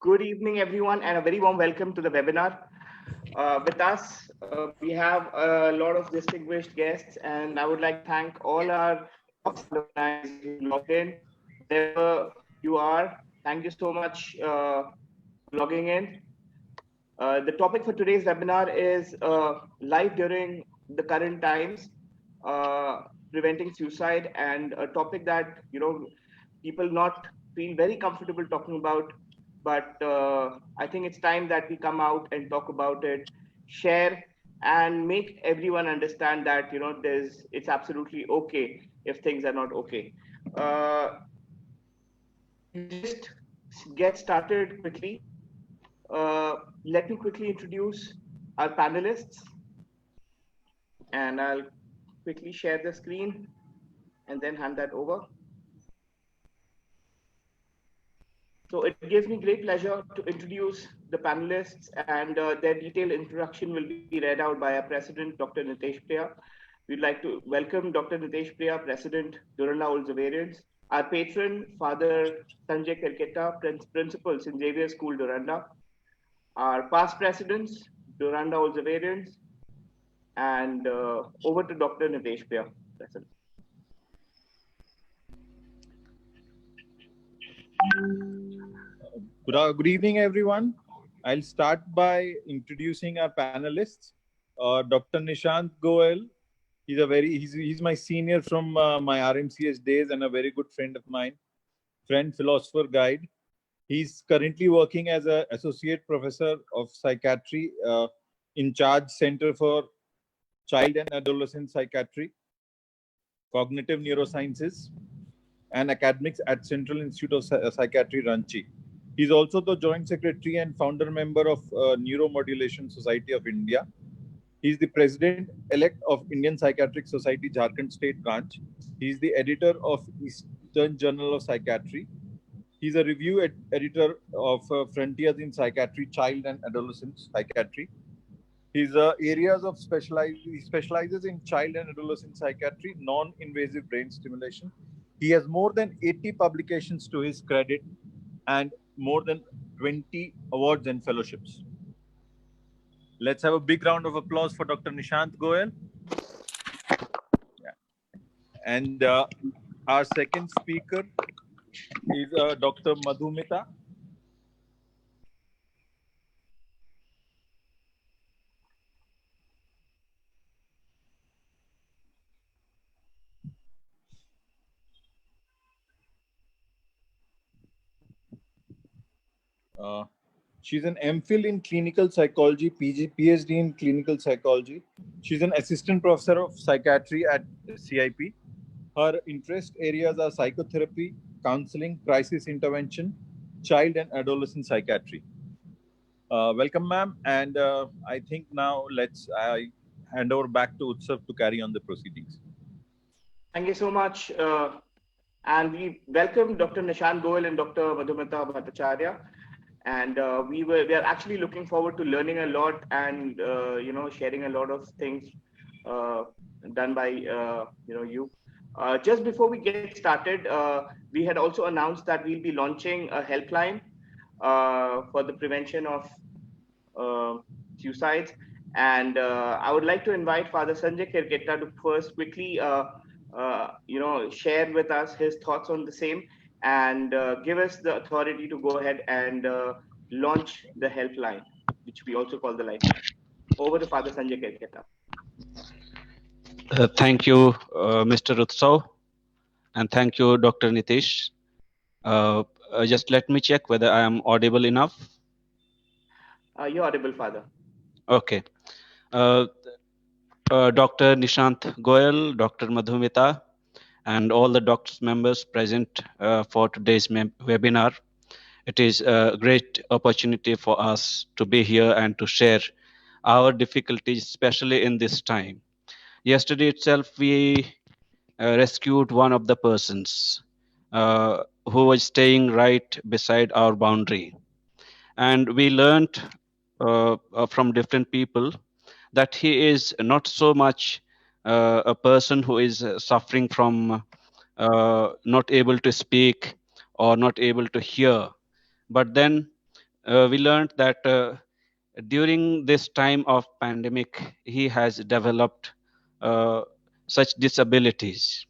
Good evening, everyone, and a very warm welcome to the webinar. With us, we have a lot of distinguished guests, and I would like to thank all our organizers who logged in. Wherever you are, thank you so much for logging in. The topic for today's webinar is life during the current times, preventing suicide, and a topic that people not feel very comfortable talking about. But I think it's time that we come out and talk about it, share, and make everyone understand that it's absolutely okay if things are not okay. We'll just get started quickly. Let me quickly introduce our panelists, and I'll quickly share the screen and then hand that over. So it gives me great pleasure to introduce the panelists, and their detailed introduction will be read out by our president, Dr. Nitesh Priya. We'd like to welcome Dr. Nitesh Priya, President, Duranda Old Zavarians, our patron, Father Sanjay Kerketa, Principal, St. Xavier School, Duranda, our past presidents, Duranda Old Zavarians, and over to Dr. Nitesh Priya, President. Good evening, everyone. I'll start by introducing our panelists. Dr. Nishant Goel. He's my senior from my RMCS days and a very good friend of mine, friend, philosopher, guide. He's currently working as an associate professor of psychiatry in charge Center for Child and Adolescent Psychiatry, Cognitive Neurosciences, and Academics at Central Institute of Psychiatry, Ranchi. He's also the Joint Secretary and founder member of Neuromodulation Society of India. He's the President-elect of Indian Psychiatric Society, Jharkhand State Branch. He's the editor of Eastern Journal of Psychiatry. He's a review editor of Frontiers in Psychiatry, Child and Adolescent Psychiatry. His areas of he specializes in child and adolescent psychiatry, non-invasive brain stimulation. He has more than 80 publications to his credit and more than 20 awards and fellowships. Let's have a big round of applause for Dr. Nishant Goel. Yeah. And our second speaker is Dr. Madhumita. She's an MPhil in clinical psychology, PhD in clinical psychology. She's an assistant professor of psychiatry at CIP. Her interest areas are psychotherapy, counseling, crisis intervention, child and adolescent psychiatry. Welcome, ma'am. And I think now I hand over back to Utsav to carry on the proceedings. Thank you so much. And we welcome Dr. Nishant Goel and Dr. Madhumita Bhattacharya. And we are actually looking forward to learning a lot and sharing a lot of things done by you. Just before we get started, we had also announced that we'll be launching a helpline for the prevention of suicides. And I would like to invite Father Sanjay Kerketa to first quickly share with us his thoughts on the same, and give us the authority to go ahead and launch the helpline, which we also call the lifeline. Over to Father Sanjay Kerketa. Thank you, Mr. Utsav, and thank you, Dr. Nitesh. Just let me check whether I am audible enough. You're audible, Father. Okay. Dr. Nishant Goel, Dr. Madhumita, and all the doctors members present for today's webinar. It is a great opportunity for us to be here and to share our difficulties, especially in this time. Yesterday itself, we rescued one of the persons who was staying right beside our boundary. And we learned from different people that he is not so much a person who is suffering from not able to speak or not able to hear, but then we learned that during this time of pandemic, he has developed uh, such disabilities,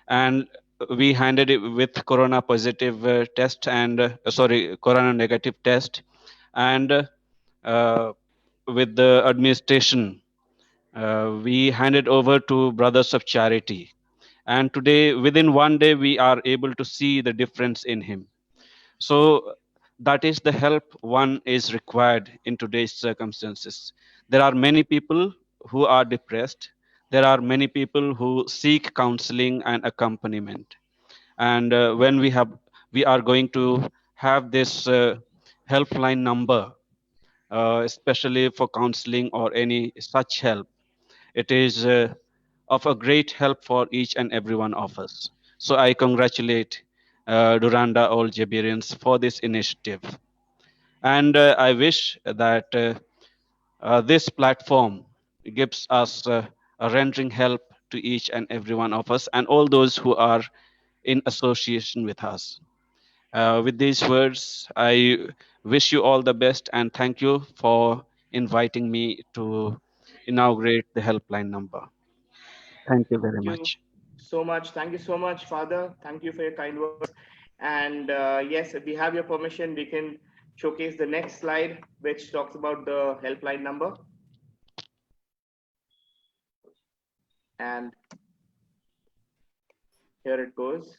and we handed it with corona positive test and sorry, corona negative test, and with the administration, we handed over to Brothers of Charity, and today, within one day, we are able to see the difference in him. So that is the help one is required in today's circumstances. There are many people who are depressed. There are many people who seek counseling and accompaniment. And when we are going to have this helpline number, especially for counseling or any such help, it is of a great help for each and every one of us. So I congratulate Duranda All Jabirians for this initiative. And I wish that this platform gives us a rendering help to each and every one of us and all those who are in association with us. With these words, I wish you all the best and thank you for inviting me to inaugurate the helpline number. Thank you very Thank you much. so much. Thank you so much, Father. Thank you for your kind words. And yes, if we have your permission, we can showcase the next slide, which talks about the helpline number. And here it goes.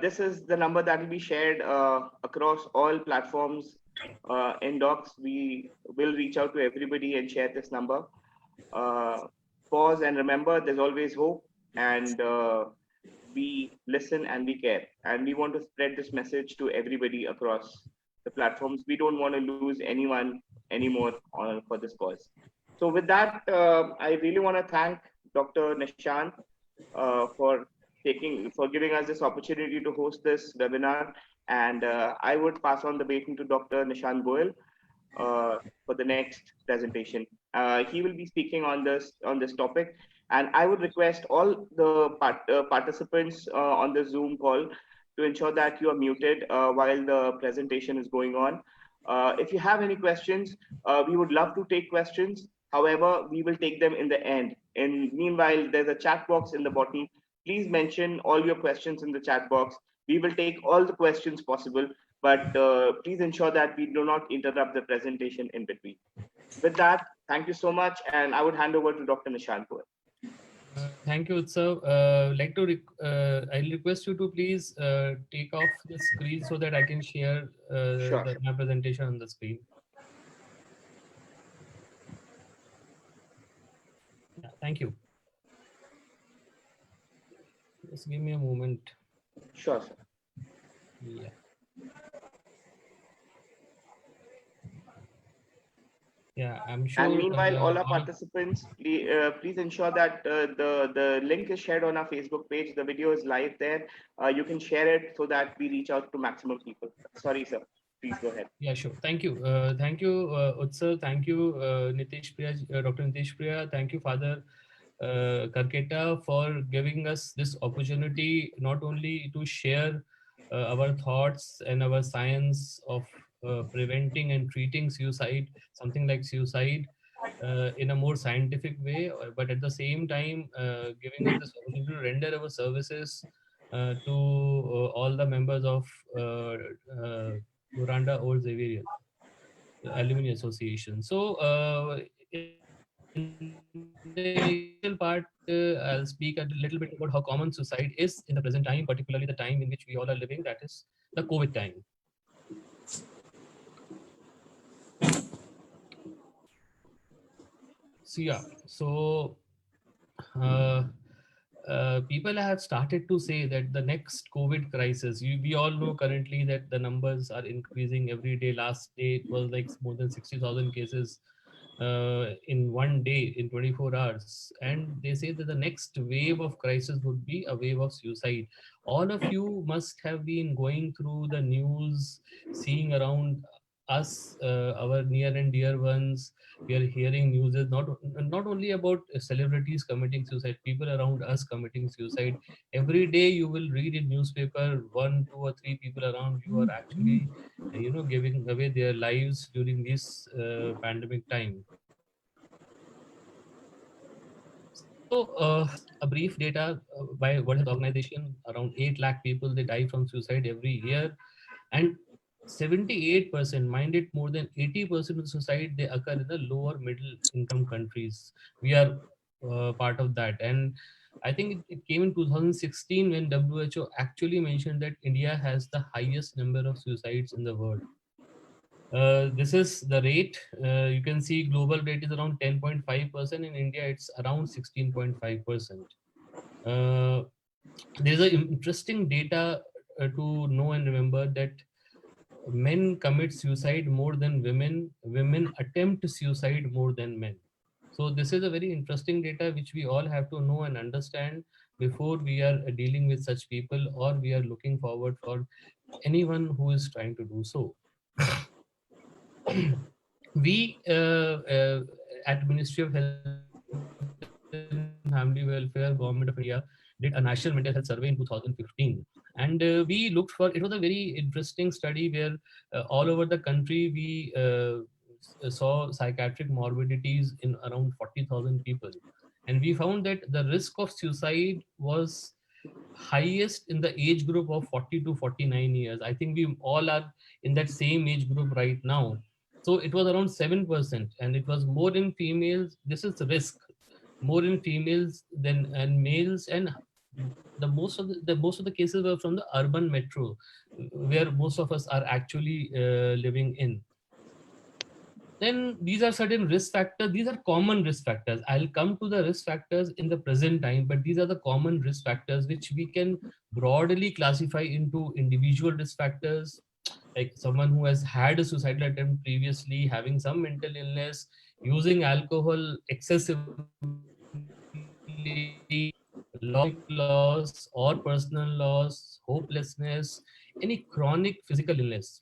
This is the number that will be shared across all platforms in Docs. We will reach out to everybody and share this number. Pause and remember, there's always hope, and we listen and we care. And we want to spread this message to everybody across the platforms. We don't want to lose anyone anymore for this cause. So with that, I really want to thank Dr. Nishant for giving us this opportunity to host this webinar. And I would pass on the baton to Dr. Nishant Goyal for the next presentation. He will be speaking on this topic, and I would request all the participants on the Zoom call to ensure that you are muted while the presentation is going on. If you have any questions, we would love to take questions. However, we will take them in the end. And meanwhile, there's a chat box in the bottom. Please mention all your questions in the chat box. We will take all the questions possible, but please ensure that we do not interrupt the presentation in between. With that, thank you so much, and I would hand over to Dr. Nishant Goyal. Thank you, Utsav. I'll request you to please take off the screen so that I can share Sure. my presentation on the screen. Yeah, thank you. Just give me a moment. Sure, sir. Yeah. Yeah, I'm sure. And meanwhile, all our participants, please ensure that the link is shared on our Facebook page. The video is live there. You can share it so that we reach out to maximum people. Sorry, sir. Please go ahead. Yeah, sure. Thank you. Thank you, Utsav. Thank you, Nitish Priya, Dr. Nitish Priya. Thank you, Father Karketa, for giving us this opportunity not only to share our thoughts and our science of preventing and treating suicide, something like suicide, in a more scientific way, but at the same time giving us this opportunity to render our services to all the members of Duranda Old Xaverian Alumni Association. So in the initial part, I'll speak a little bit about how common suicide is in the present time, particularly the time in which we all are living, that is the COVID time. So yeah, so people have started to say that the next COVID crisis, we all know currently that the numbers are increasing every day. Last day it was like more than 60,000 cases in one day, in 24 hours. And they say that the next wave of crisis would be a wave of suicide. All of you must have been going through the news, seeing around us, our near and dear ones, we are hearing news is not only about celebrities committing suicide, people around us committing suicide. Every day you will read in newspaper, one, two, or three people around you are actually, giving away their lives during this pandemic time. So, a brief data by World Health Organization: around 8 lakh people they die from suicide every year, and 78%, mind it, more than 80% of suicide they occur in the lower middle income countries. We are part of that, and I think it came in 2016 when WHO actually mentioned that India has the highest number of suicides in the world. This is the rate. You can see global rate is around 10.5%. In India, it's around 16.5%. There's an interesting data to know and remember that men commit suicide more than women. Women attempt suicide more than men. So this is a very interesting data which we all have to know and understand before we are dealing with such people, or we are looking forward for anyone who is trying to do so. We at Ministry of Health and Family Welfare, Government of India, did a national mental health survey in 2015, and we looked for. It was a very interesting study where all over the country we saw psychiatric morbidities in around 40,000 people, and we found that the risk of suicide was highest in the age group of 40 to 49 years. I think we all are in that same age group right now. So it was around 7%, and it was more in females. This is risk, more in females than and males, and most of the cases were from the urban metro, where most of us are actually living in. Then these are certain risk factors. These are common risk factors. I'll come to the risk factors in the present time, but these are the common risk factors which we can broadly classify into individual risk factors, like someone who has had a suicidal attempt previously, having some mental illness, using alcohol excessively, loss or personal loss, hopelessness, any chronic physical illness.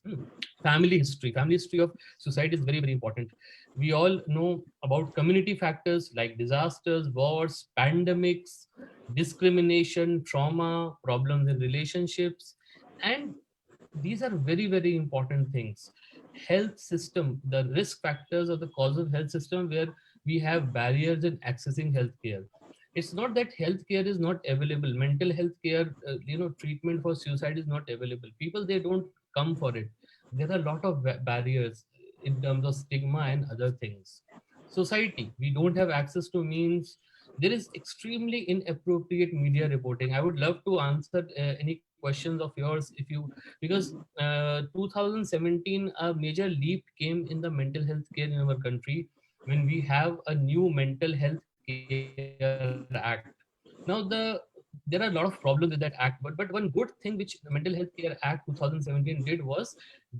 Family history of suicide is very, very important. We all know about community factors like disasters, wars, pandemics, discrimination, trauma, problems in relationships, and these are very, very important things. Health system, the risk factors of the cause of health system, where we have barriers in accessing healthcare. It's not that healthcare is not available. Mental health care, treatment for suicide is not available. People, they don't come for it. There are a lot of barriers in terms of stigma and other things. Society, we don't have access to means. There is extremely inappropriate media reporting. I would love to answer any questions of yours, if you, because 2017 a major leap came in the mental health care in our country when we have a new mental health care act. Now there are a lot of problems with that act, but one good thing which the Mental Health Care Act 2017 did was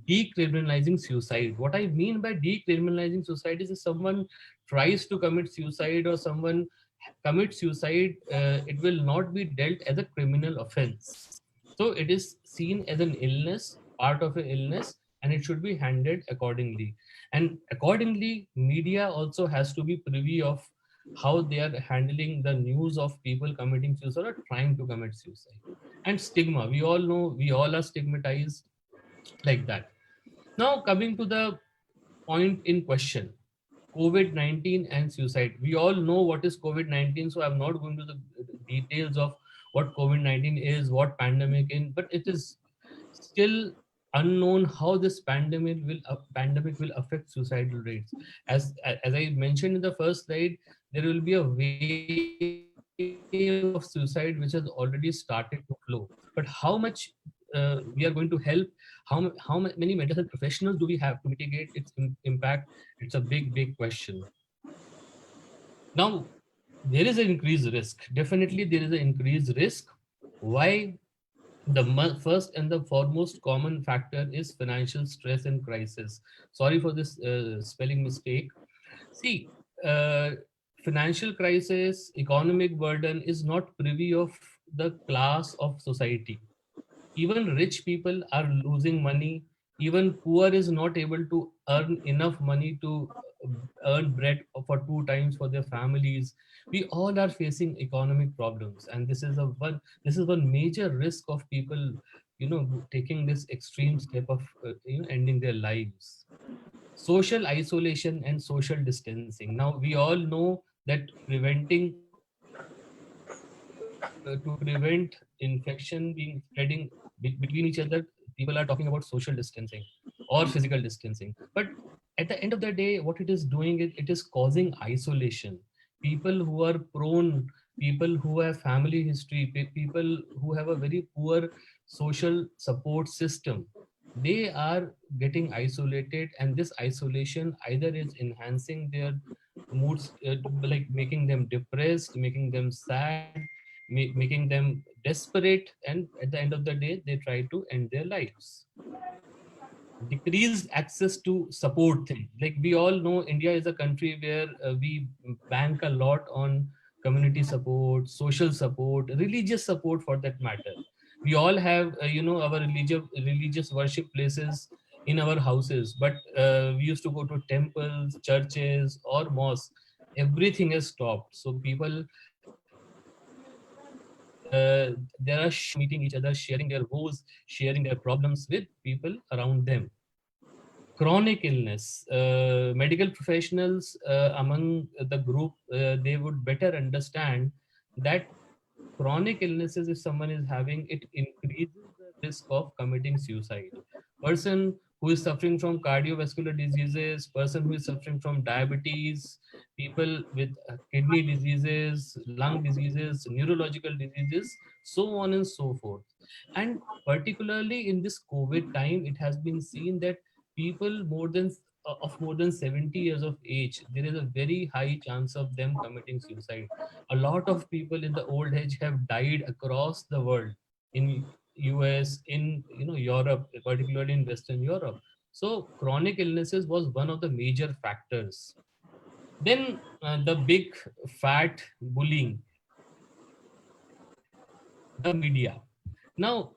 decriminalizing suicide. What I mean by decriminalizing suicide is if someone tries to commit suicide or someone commits suicide, it will not be dealt as a criminal offense. So it is seen as an illness, part of an illness, and it should be handled accordingly. And accordingly, media also has to be privy of how they are handling the news of people committing suicide or trying to commit suicide. And stigma, we all know, we all are stigmatized like that. Now coming to the point in question, COVID-19 and suicide. We all know what is COVID-19, so I'm not going to the details of what COVID-19 is, what pandemic is, but it is still unknown how this pandemic will affect suicidal rates. As I mentioned in the first slide, there will be a wave of suicide which has already started to flow. But how much we are going to help? How many mental health professionals do we have to mitigate its impact? It's a big question. Now, there is an increased risk. Definitely, there is an increased risk. Why? The first and the foremost common factor is financial stress and crisis. Sorry for this spelling mistake. See, financial crisis, economic burden is not privy of the class of society. Even rich people are losing money. Even poor is not able to earn enough money to earn bread for 2 times for their families. We all are facing economic problems, and this is one major risk of people, taking this extreme step of ending their lives. Social isolation and social distancing. Now we all know that to prevent infection being spreading between each other, people are talking about social distancing or physical distancing. But at the end of the day, what it is doing is it is causing isolation. People who are prone, people who have family history, people who have a very poor social support system, they are getting isolated, and this isolation either is enhancing their moods, like making them depressed, making them sad, making them desperate, and at the end of the day they try to end their lives. Decreased access to support thing, like we all know India is a country where we bank a lot on community support, social support, religious support for that matter. We all have our religious worship places in our houses, but we used to go to temples, churches or mosques. Everything has stopped, so people, there are meeting each other, sharing their woes, sharing their problems with people around them. Chronic illness, medical professionals among the group, they would better understand that chronic illnesses, if someone is having it, increases the risk of committing suicide. Person who is suffering from cardiovascular diseases, person who is suffering from diabetes, people with kidney diseases, lung diseases, neurological diseases, so on and so forth. And particularly in this COVID time, it has been seen that people more than 70 years of age, there is a very high chance of them committing suicide. A lot of people in the old age have died across the world, in US, in Europe, particularly in Western Europe. So chronic illnesses was one of the major factors. Then the big fat bullying, the media. Now,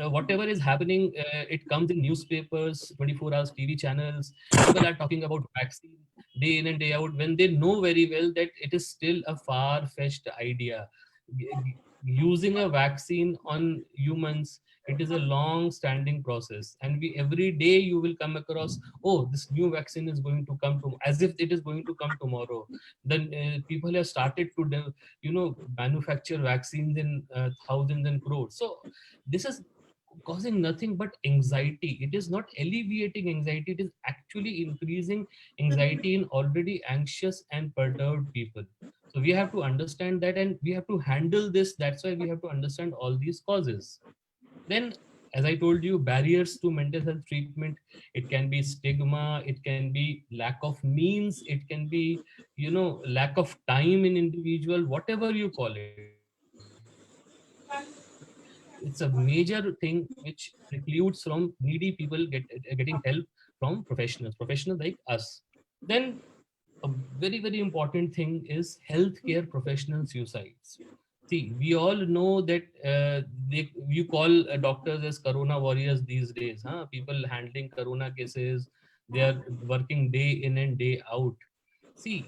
whatever is happening, it comes in newspapers, 24 hours TV channels. People are talking about vaccine day in and day out, when they know very well that it is still a far-fetched idea. Using a vaccine on humans, it is a long-standing process, and we every day you will come across, oh, this new vaccine is going to come to, as if it is going to come tomorrow. Then people have started to manufacture vaccines in thousands and crores. So this is causing nothing but anxiety. It is not alleviating anxiety, it is actually increasing anxiety in already anxious and perturbed people. So we have to understand that, and we have to handle this. That's why we have to understand all these causes. Then, as I told you, barriers to mental health treatment, it can be stigma, it can be lack of means, it can be lack of time in individual, whatever you call it. It's a major thing which precludes from needy people getting help from professionals like us. Then a very, very important thing is healthcare professional suicides. See, we all know that you call doctors as corona warriors these days. Huh? People handling corona cases, they are working day in and day out. See,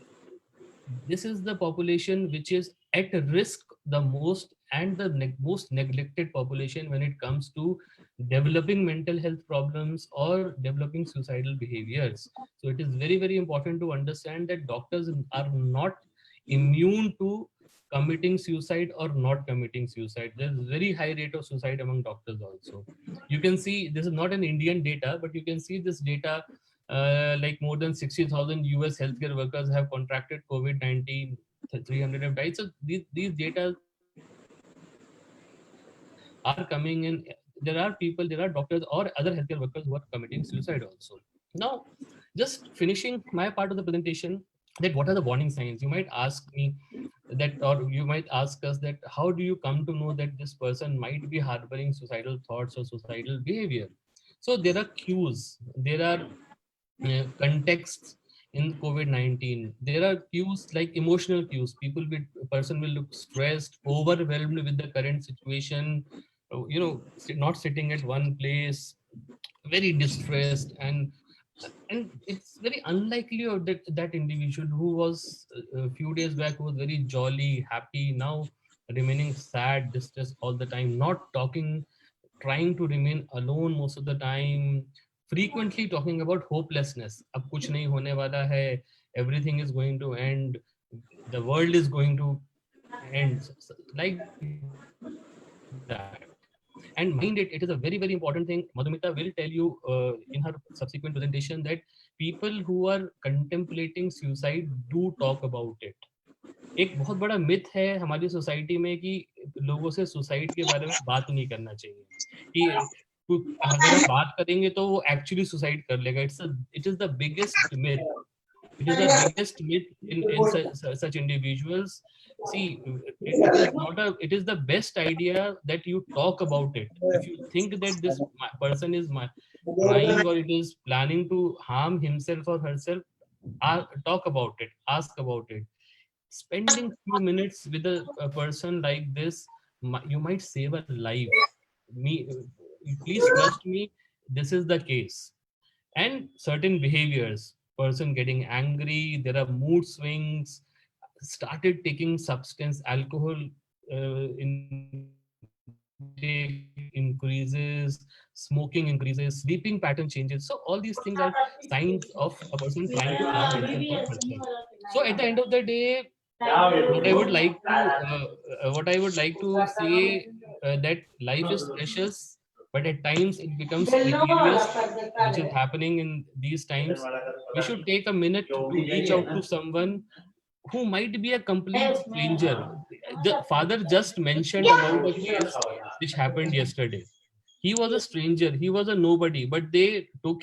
this is the population which is at risk the most, and the most neglected population when it comes to developing mental health problems or developing suicidal behaviors. So it is very, very important to understand that doctors are not immune to committing suicide or not committing suicide. There's very high rate of suicide among doctors also. You can see, this is not an Indian data, but you can see this data, like more than 60,000 US healthcare workers have contracted COVID-19, 300 have died. So these data are coming in. There are people, there are doctors or other healthcare workers who are committing suicide also. Now, just finishing my part of the presentation, that what are the warning signs? You might ask me that, or you might ask us that, how do you come to know that this person might be harboring suicidal thoughts or suicidal behavior? So there are cues, there are contexts in COVID-19. There are cues like emotional cues. Person will look stressed, overwhelmed with the current situation, not sitting at one place, very distressed, and it's very unlikely of that individual who was a few days back who was very jolly, happy, now remaining sad, distressed all the time, not talking, trying to remain alone most of the time, frequently talking about hopelessness. Ab kuch nahi hone wala hai, everything is going to end, the world is going to end, like that. And mind it, it is a very, very important thing. Madhumita will tell you in her subsequent presentation that people who are contemplating suicide do talk about it. एक बहुत बड़ा myth है हमारी society में कि लोगों से suicide के बारे में बात नहीं करना चाहिए, कि अगर हम बात करेंगे तो वो एक्चुअली सुसाइड कर लेगा. It is the biggest myth. It is the biggest myth in such individuals. See, it is the best idea that you talk about it. If you think that this person is trying or it is planning to harm himself or herself, talk about it, ask about it. Spending few minutes with a person like this, you might save a life. Please trust me, this is the case. And certain behaviors, person getting angry, there are mood swings, started taking substance, alcohol increases, smoking increases, sleeping pattern changes. So all these things are signs of a person trying to harm himself or herself. So at the end of the day, what I would like to say, that life is precious, but at times it becomes precarious, which is happening in these times. We should take a minute to reach out to someone who might be a complete stranger. The father just mentioned about a case which happened yesterday. He was a stranger, he was a nobody, but they took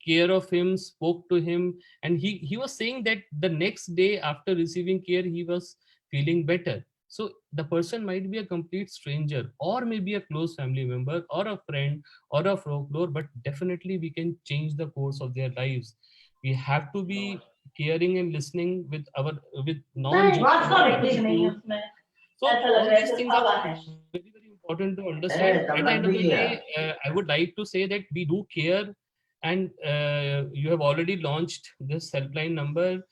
care of him, spoke to him, and he was saying that the next day after receiving care, he was feeling better. So the person might be a complete stranger, or maybe a close family member, or a friend, or a folklore, but definitely we can change the course of their lives. We have to be caring and listening with non-judgment. So all these things are very, very important to understand. At the end of the day, I would like to say that we do care, and you have already launched this helpline number.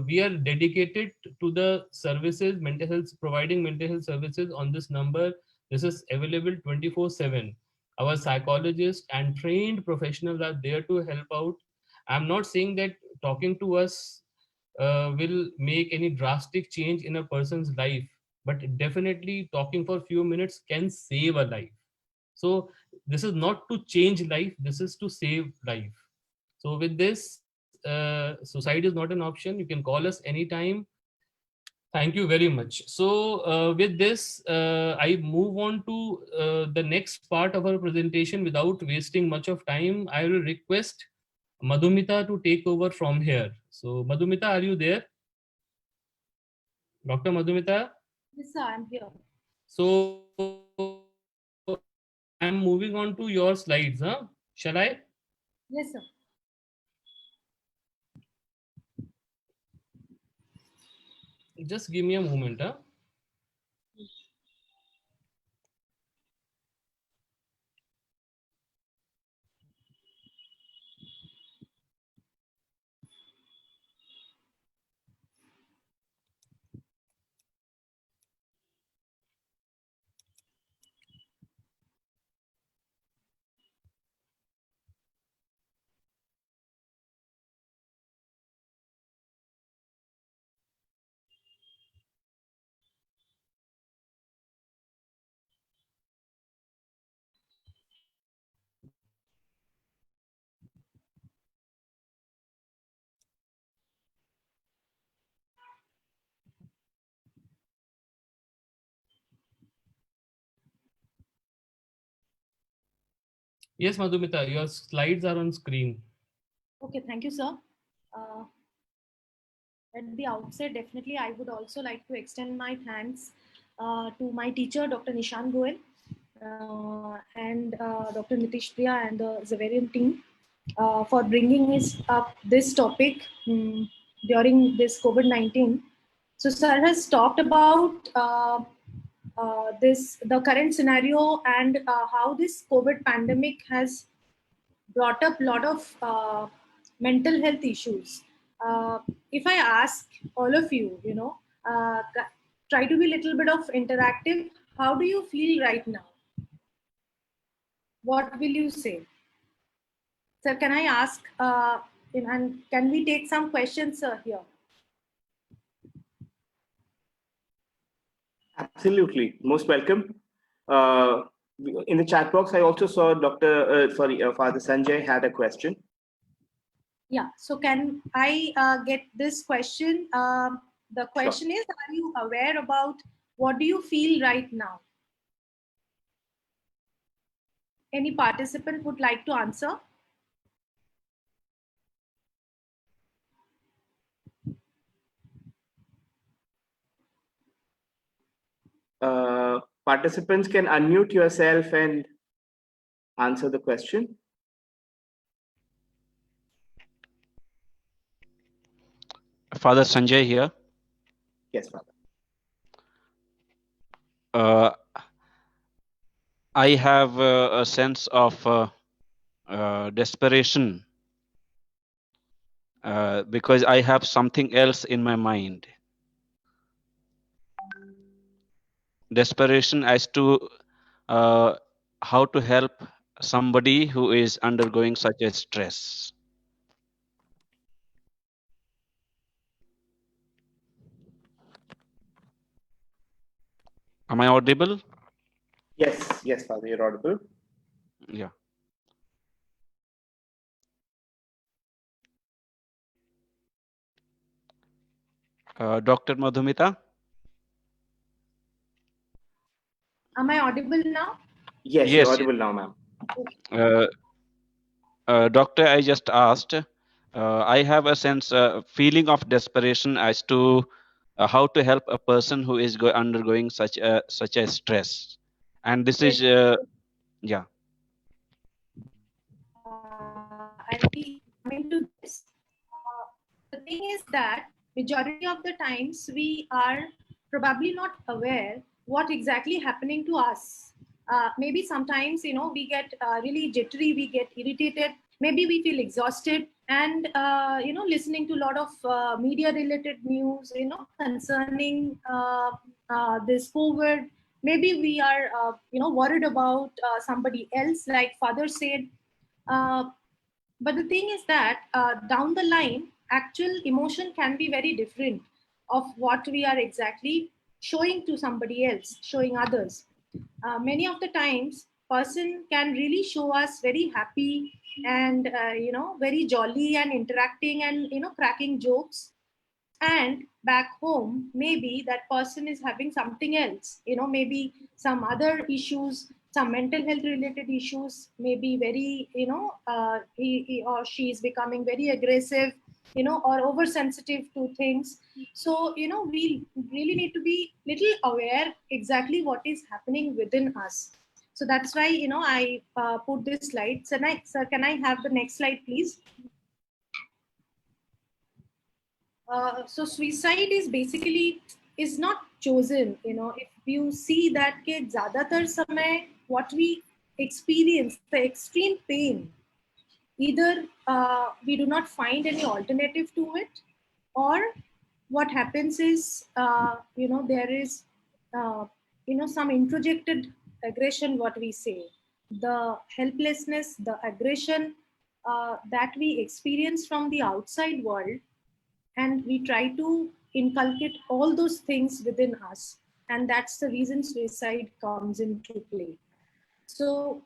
We are dedicated to the services, mental health, providing mental health services on this number. This is available 24/7. Our psychologists and trained professionals are there to help out. I'm not saying that talking to us will make any drastic change in a person's life, but definitely talking for a few minutes can save a life. So this is not to change life, this is to save life. So with this, suicide is not an option. You can call us anytime. Thank you very much. So with this, I move on to the next part of our presentation. Without wasting much of time, I will request Madhumita to take over from here. So Madhumita, are you there? Dr. Madhumita? Yes, sir, I'm here. So I'm moving on to your slides, huh? Shall I? Yes, sir. Just give me a moment, huh? Yes, Madhumita, your slides are on screen. Okay, thank you, sir. At the outset, definitely, I would also like to extend my thanks to my teacher, Dr. Nishan Goel, and Dr. Nitish Priya and the Zavarian team for bringing up this topic during this COVID-19. So, sir has talked about the current scenario and how this COVID pandemic has brought up a lot of mental health issues. If I ask all of you, try to be a little bit of interactive. How do you feel right now? What will you say? Sir, can I ask, and can we take some questions here? Absolutely, most welcome. In the chat box, I also saw Father Sanjay had a question. Yeah, so can I get this question? The question is, are you aware about what do you feel right now? Any participant would like to answer? Participants can unmute yourself and answer the question. Father Sanjay here. Yes, Father. I have a sense of desperation because I have something else in my mind. Desperation as to how to help somebody who is undergoing such a stress. Am I audible? Yes, Father, you're audible. Yeah. Dr. Madhumita? Am I audible now? Yes, Yes. you're audible now, ma'am. Doctor, I just asked. I have a sense, feeling of desperation as to how to help a person who is undergoing such a stress, and this Yes. is yeah. I'll be coming to this. The thing is that majority of the times we are probably not aware what exactly happening to us. Maybe sometimes we get really jittery, we get irritated, maybe we feel exhausted, and listening to a lot of media related news concerning this COVID. Maybe we are worried about somebody else, like Father said. But the thing is that down the line, actual emotion can be very different of what we are exactly showing to somebody else, showing others. Many of the times, person can really show us very happy and very jolly and interacting and cracking jokes, and back home maybe that person is having something else, maybe some other issues, some mental health related issues, maybe very he or she is becoming very aggressive, or oversensitive to things. So we really need to be little aware exactly what is happening within us. So that's why I put this slide. Sir, can I have the next slide, please? So suicide is basically is not chosen. If you see that ke zyadatar samay what we experience, the extreme pain, either we do not find any alternative to it, or what happens is there is some introjected aggression, what we say, the helplessness, the aggression that we experience from the outside world, and we try to inculcate all those things within us, and that's the reason suicide comes into play. So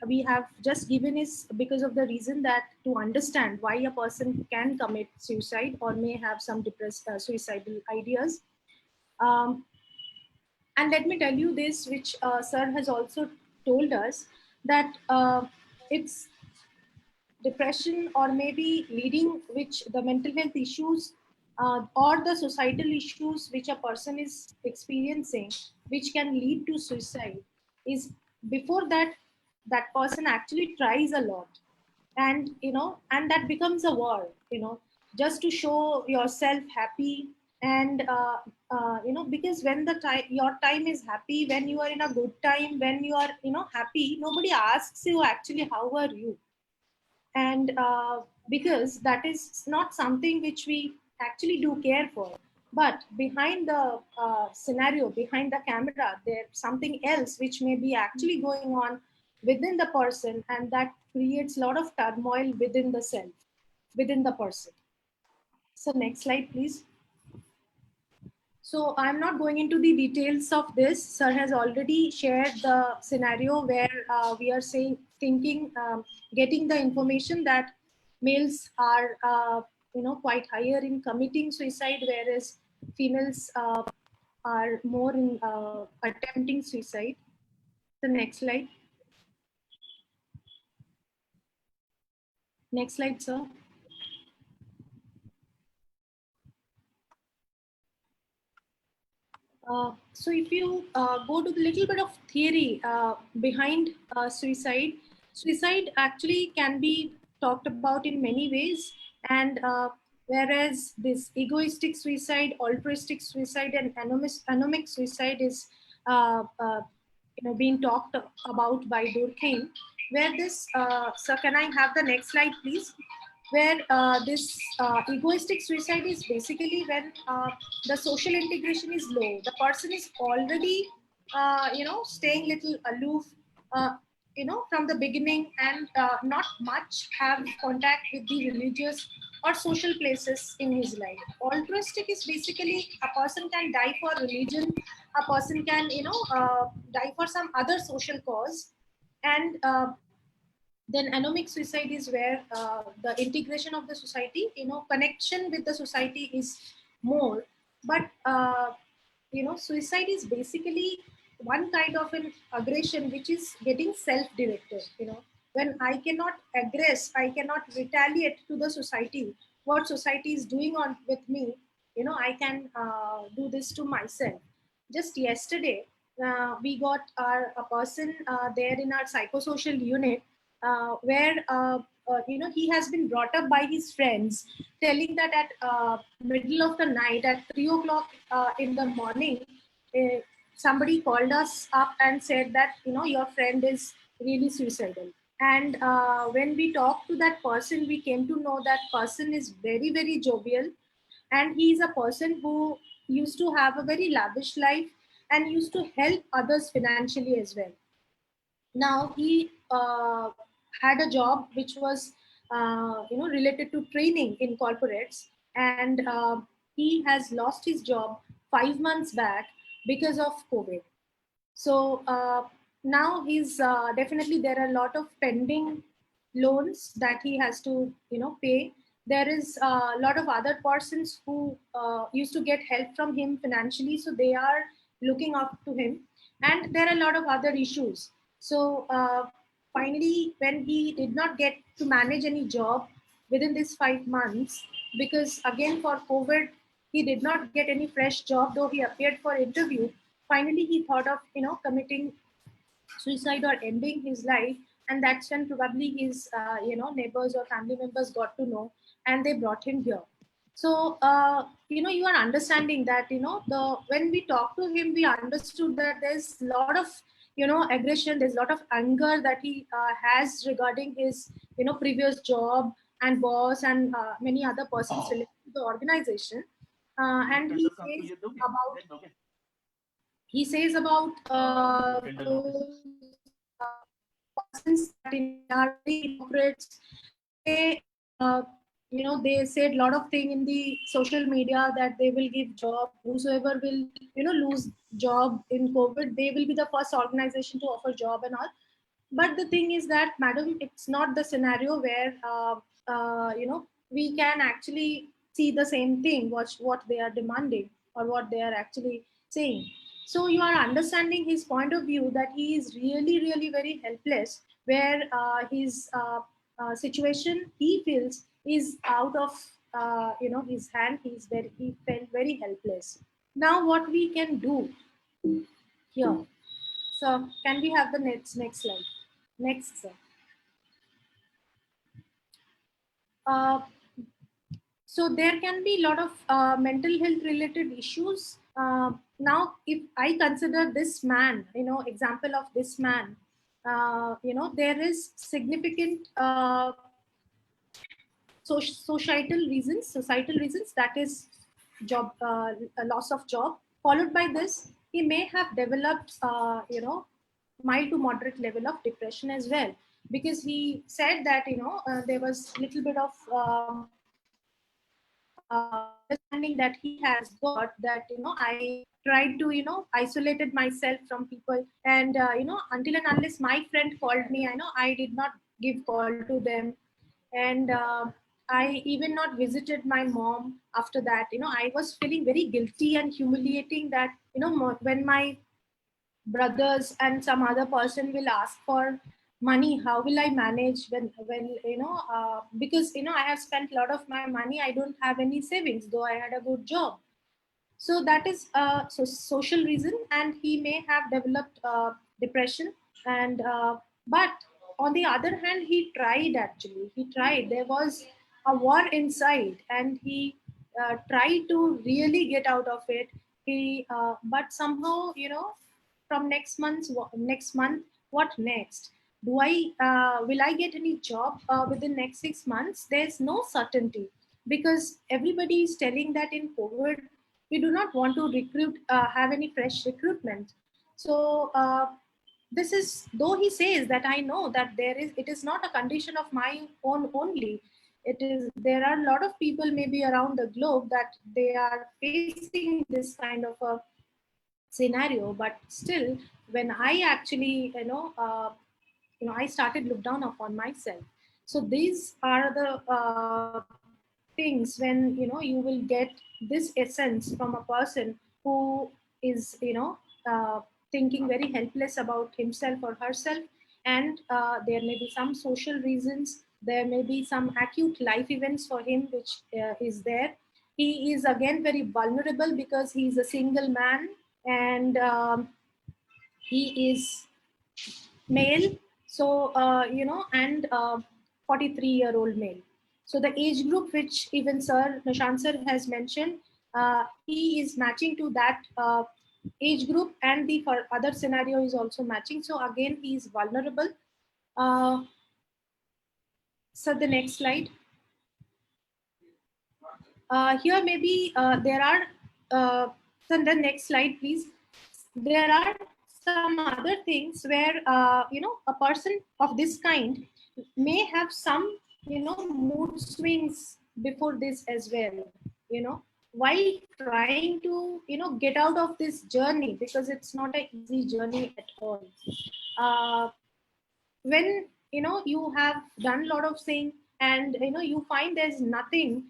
we have just given is because of the reason that to understand why a person can commit suicide or may have some depressed suicidal ideas. And let me tell you this, which sir has also told us, that it's depression or maybe leading which the mental health issues or the societal issues which a person is experiencing, which can lead to suicide, is before that that person actually tries a lot, and and that becomes a war, just to show yourself happy And because when the time, your time is happy, when you are in a good time, when you are happy, nobody asks you actually how are you. And because that is not something which we actually do care for. But behind the scenario, behind the camera, there's something else which may be actually going on within the person, and that creates a lot of turmoil within the self, within the person. So next slide, please. So I'm not going into the details of this. Sir has already shared the scenario where we are thinking, getting the information that males are, quite higher in committing suicide, whereas females are more in attempting suicide. The next slide. Next slide, sir. So if you go to the little bit of theory behind suicide, suicide actually can be talked about in many ways. And whereas this egoistic suicide, altruistic suicide, and anomic suicide is being talked about by Durkheim, where this, so can I have the next slide, please? Where this egoistic suicide is basically when the social integration is low. The person is already, staying little aloof, from the beginning, and not much have contact with the religious or social places in his life. Altruistic is basically a person can die for religion, a person can, die for some other social cause. And then anomic suicide is where the integration of the society, connection with the society is more. But suicide is basically one kind of an aggression which is getting self-directed. When I cannot aggress, I cannot retaliate to the society, what society is doing on with me, I can do this to myself. Just yesterday, we got a person there in our psychosocial unit, where he has been brought up by his friends, telling that at middle of the night at 3 o'clock in the morning, uh, somebody called us up and said that your friend is really suicidal. And when we talked to that person, we came to know that person is very, very jovial, and he is a person who used to have a very lavish life and used to help others financially as well. Now he had a job which was related to training in corporates, and he has lost his job 5 months back because of COVID. So now he's definitely, there are a lot of pending loans that he has to pay. There is a lot of other persons who used to get help from him financially, so they are looking up to him. And there are a lot of other issues. So finally, when he did not get to manage any job within these 5 months, because again for COVID, he did not get any fresh job, though he appeared for interview. Finally, he thought of committing suicide or ending his life, and that's when probably his neighbors or family members got to know, and they brought him here. So you are understanding that the when we talked to him, we understood that there's a lot of aggression, there's a lot of anger that he has regarding his previous job and boss and many other persons related to the organization. And he says about those persons that in our hypocrites, they they said a lot of things in the social media that they will give job, whosoever will lose job in COVID, they will be the first organization to offer job and all. But the thing is that, madam, it's not the scenario where we can actually see the same thing, what they are demanding or what they are actually saying. So you are understanding his point of view, that he is really, really very helpless, where his situation, he feels, is out of his hand. He felt very helpless. Now what we can do here? So can we have the next slide? Next, sir. Uh, So there can be a lot of mental health related issues. Now, if I consider this man, example of this man, there is significant societal reasons, that is job, a loss of job. Followed by this, he may have developed, mild to moderate level of depression as well, because he said that there was little bit of understanding that he has got, that I tried to isolated myself from people, and until and unless my friend called me, I did not give call to them, and I even not visited my mom after that. I was feeling very guilty and humiliating, that when my brothers and some other person will ask for money, how will I manage, when because I have spent a lot of my money, I don't have any savings, though I had a good job. So that is social reason, and he may have developed depression. And but on the other hand, he tried, actually he tried, there was a war inside, and he tried to really get out of it. He but somehow, from next month, what next? Do I will I get any job within next 6 months? There's no certainty, because everybody is telling that in COVID we do not want to have any fresh recruitment. So this is, though he says that, I know that it is not a condition of my own only. It is, there are a lot of people maybe around the globe that they are facing this kind of a scenario. But still, when I actually I started look down upon myself. So these are the things when you will get this essence from a person who is thinking very helpless about himself or herself. And there may be some social reasons, there may be some acute life events for him which is there. He is again very vulnerable because he is a single man, and he is male. So and 43-year-old male. So the age group which even sir Nishant sir has mentioned, he is matching to that age group, and the other scenario is also matching. So again, he is vulnerable. So the next slide. Here maybe there are so the next slide please. There are some other things where a person of this kind may have some mood swings before this as well, while trying to get out of this journey, because it's not an easy journey at all. When you have done a lot of things, and you find there's nothing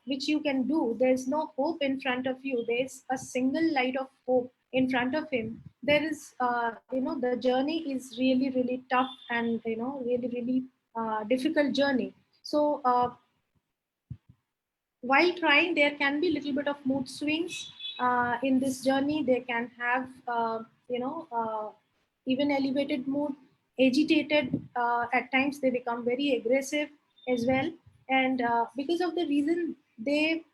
which you can do, there's no hope in front of you, there's a single light of hope in front of him. There is the journey is really really tough, and really really difficult journey. So while trying, there can be a little bit of mood swings in this journey. They can have even elevated mood, agitated. At times they become very aggressive as well. And because of the reason, they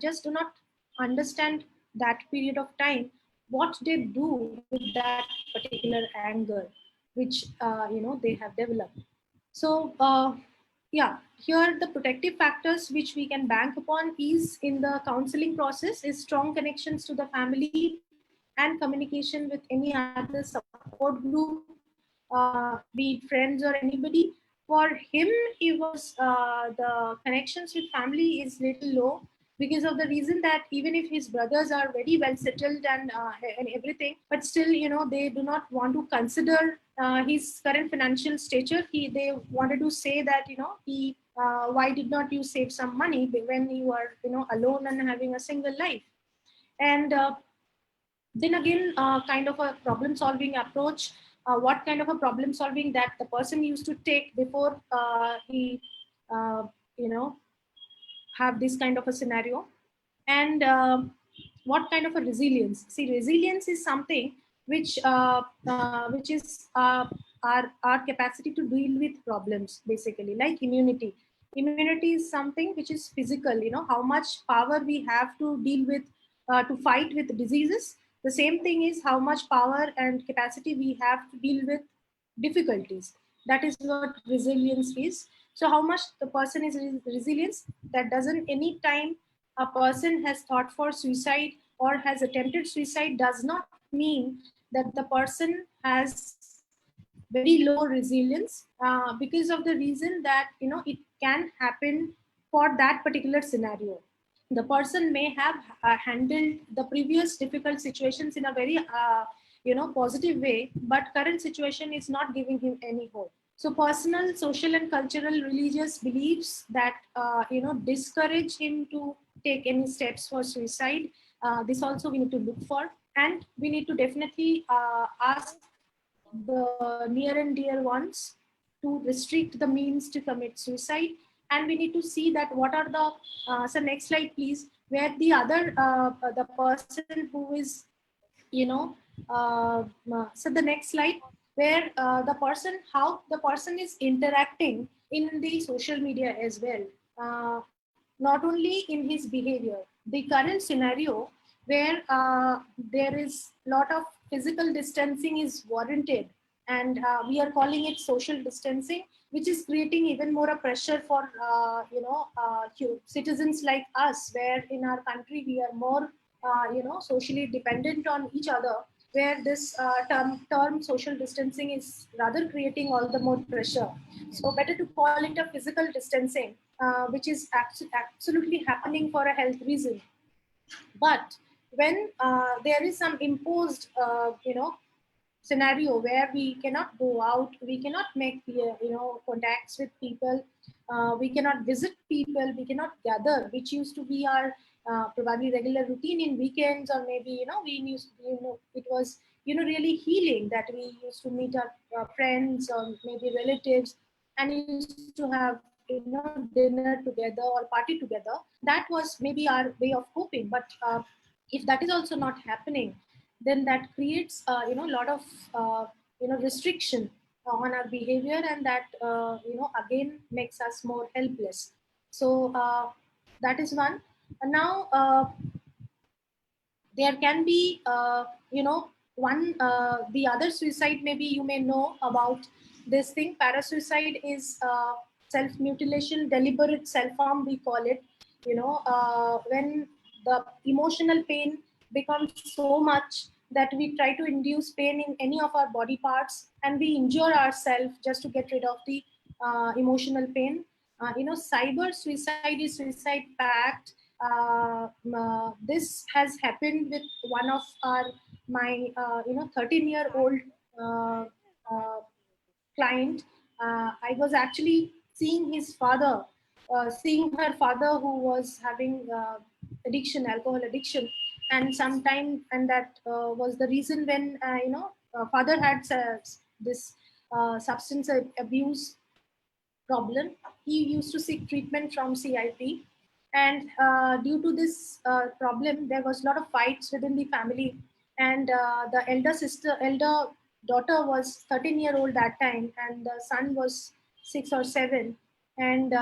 just do not understand that period of time, what they do with that particular anger which they have developed. So yeah, here the protective factors which we can bank upon is in the counseling process is strong connections to the family and communication with any other support group, be it friends or anybody. For him, it was the connections with family is little low, because of the reason that even if his brothers are very well settled and everything, but still they do not want to consider his current financial stature. They wanted to say that he why did not you save some money when you are alone and having a single life. And then again, kind of a problem solving approach, what kind of a problem solving that the person used to take before he uh, you know have this kind of a scenario. And what kind of a resilience? See, resilience is something which is our capacity to deal with problems, basically like immunity. Immunity is something which is physical, how much power we have to deal with, to fight with diseases. The same thing is how much power and capacity we have to deal with difficulties. That is what resilience is. So how much the person is resilience, that doesn't, any time a person has thought for suicide or has attempted suicide does not mean that the person has very low resilience, because of the reason that it can happen for that particular scenario. The person may have handled the previous difficult situations in a very positive way, but current situation is not giving him any hope. So personal, social, and cultural religious beliefs that discourage him to take any steps for suicide, this also we need to look for. And we need to definitely ask the near and dear ones to restrict the means to commit suicide. And we need to see that what are the so next slide please, where the other the person who is so the next slide, where the person, how the person is interacting in the social media as well, not only in his behavior. The current scenario where there is lot of physical distancing is warranted, and we are calling it social distancing, which is creating even more a pressure for citizens like us, where in our country we are more socially dependent on each other, where this term social distancing is rather creating all the more pressure. So better to call it a physical distancing, which is absolutely happening for a health reason. But when there is some imposed scenario where we cannot go out, we cannot make contacts with people, we cannot visit people, we cannot gather, which used to be our probably regular routine in weekends, or maybe we used it was really healing that we used to meet our friends or maybe relatives and used to have dinner together or party together. That was maybe our way of coping. But if that is also not happening, then that creates a lot of restriction on our behavior, and that again makes us more helpless. So that is one. And now there can be one the other suicide, maybe you may know about this thing. Parasuicide is self mutilation, deliberate self harm we call it. When the emotional pain becomes so much that we try to induce pain in any of our body parts, and we injure ourselves just to get rid of the emotional pain. Cyber suicide is suicide pact. This has happened with one of my 13-year-old uh, uh, client. I was actually seeing his father, seeing her father who was having addiction, alcohol addiction, and sometime, and that was the reason when father had this substance abuse problem. He used to seek treatment from CIP, and due to this problem, there was a lot of fights within the family. And the elder daughter was 13-year-old that time, and the son was 6 or 7. And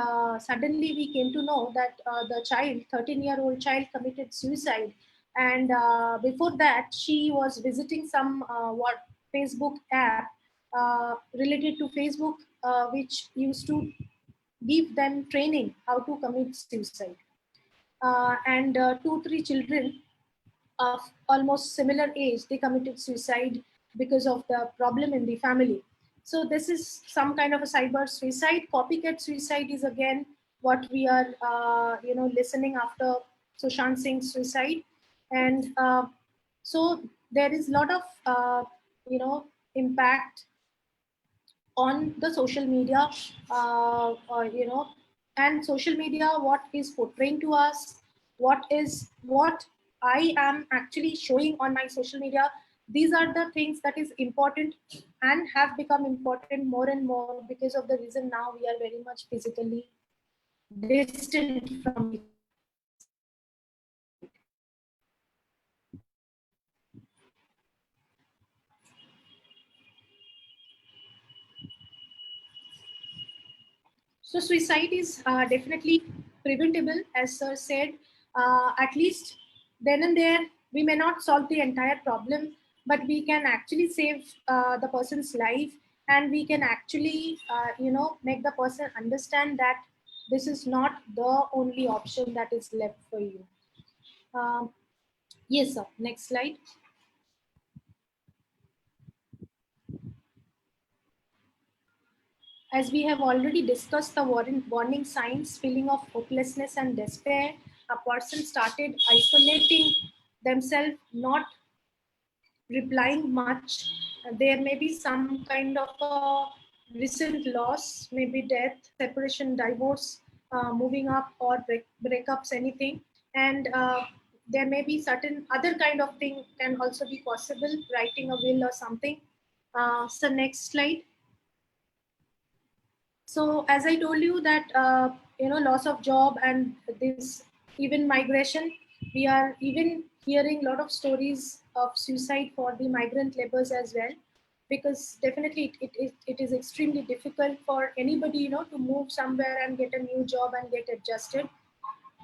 suddenly we came to know that the child, 13-year-old child, committed suicide. And before that, she was visiting some what Facebook app related to Facebook, which used to give them training how to commit suicide. And 2, 3 children of almost similar age, they committed suicide because of the problem in the family. So this is some kind of a cyber suicide. Copycat suicide is again what we are listening after Sushant Singh's suicide. And so there is a lot of impact on the social media, and social media, what is portraying to us, what I am actually showing on my social media. These are the things that is important and have become important more and more, because of the reason now we are very much physically distant from each other. So suicide is definitely preventable, as sir said. At least then and there, we may not solve the entire problem, but we can actually save the person's life, and we can actually, make the person understand that this is not the only option that is left for you. Um, yes, sir. Next slide. As we have already discussed the warning signs, feeling of hopelessness and despair, a person started isolating themselves, not replying much. There may be some kind of a recent loss, maybe death, separation, divorce, moving up, or breakups, anything. And there may be certain other kind of thing can also be possible, writing a will or something. So next slide. So as I told you that, loss of job and this even migration, we are even hearing a lot of stories of suicide for the migrant laborers as well, because definitely it is extremely difficult for anybody, to move somewhere and get a new job and get adjusted.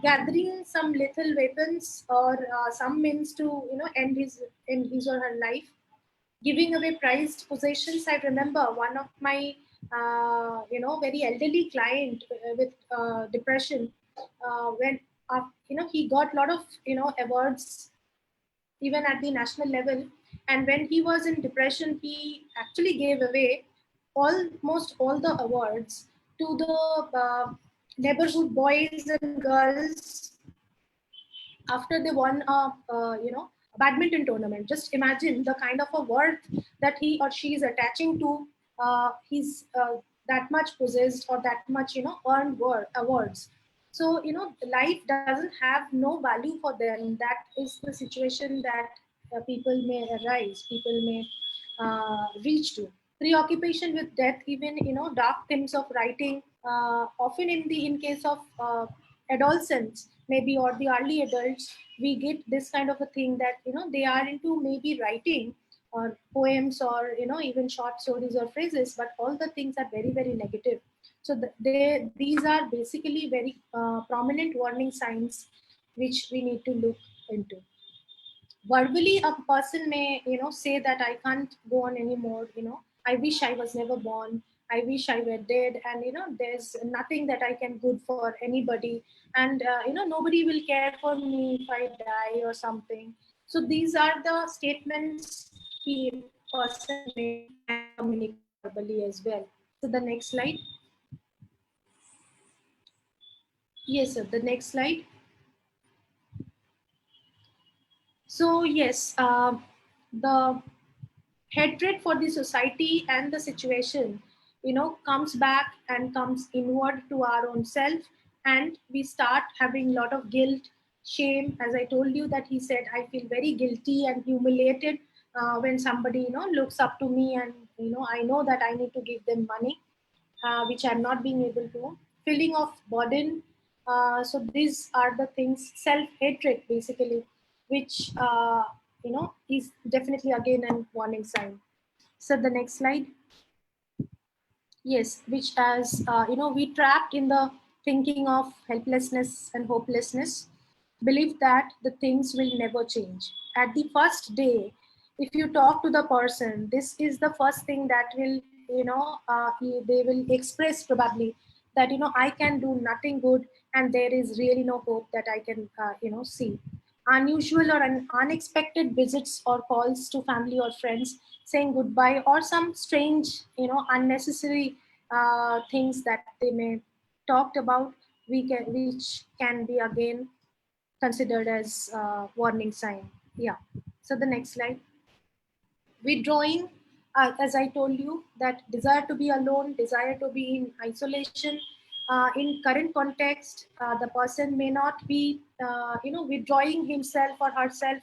Gathering some lethal weapons or some means to, end his or her life, giving away prized possessions. I remember one of my, very elderly client with depression, when, he got a lot of, awards even at the national level. And when he was in depression, he actually gave away almost all the awards to the neighborhood boys and girls after they won a badminton tournament. Just imagine the kind of a worth that he or she is attaching to his that much possessed or that much, earned awards. So, life doesn't have no value for them. That is the situation that people may arise, people may reach to. Preoccupation with death, even, dark themes of writing, often in case of adolescents, maybe, or the early adults, we get this kind of a thing that, they are into maybe writing or poems or, even short stories or phrases, but all the things are very, very negative. So these are basically very prominent warning signs which we need to look into. Verbally, a person may, say that I can't go on anymore, I wish I was never born, I wish I were dead, and, there's nothing that I can good for anybody, and nobody will care for me if I die or something. So these are the statements the person may communicate verbally as well. So the next slide. Yes, sir, the next slide. So yes, the hatred for the society and the situation, comes back and comes inward to our own self, and we start having a lot of guilt, shame. As I told you that he said, I feel very guilty and humiliated when somebody, looks up to me, and, I know that I need to give them money, which I'm not being able to. Feeling of burden. So these are the things, self-hatred basically, which, is definitely again a warning sign. So the next slide. Yes, which as, we trapped in the thinking of helplessness and hopelessness, believe that the things will never change. At the first day, if you talk to the person, this is the first thing that will, they will express probably that, I can do nothing good, and there is really no hope that I can, see. Unusual or unexpected visits or calls to family or friends saying goodbye, or some strange, unnecessary things that they may talked about, which can be again considered as warning sign. Yeah. So the next slide. Withdrawing, as I told you, that desire to be alone, desire to be in isolation. In current context, the person may not be, withdrawing himself or herself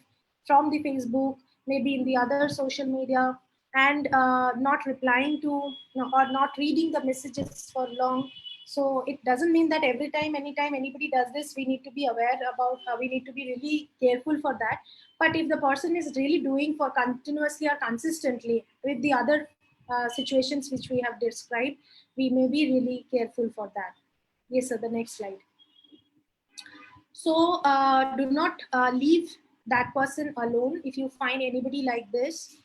from the Facebook, maybe in the other social media, and not replying to, or not reading the messages for long. So it doesn't mean that every time, anytime anybody does this, we need to be aware about, we need to be really careful for that. But if the person is really doing for continuously or consistently with the other situations which we have described, we may be really careful for that. Yes, sir, the next slide. So do not leave that person alone if you find anybody like this.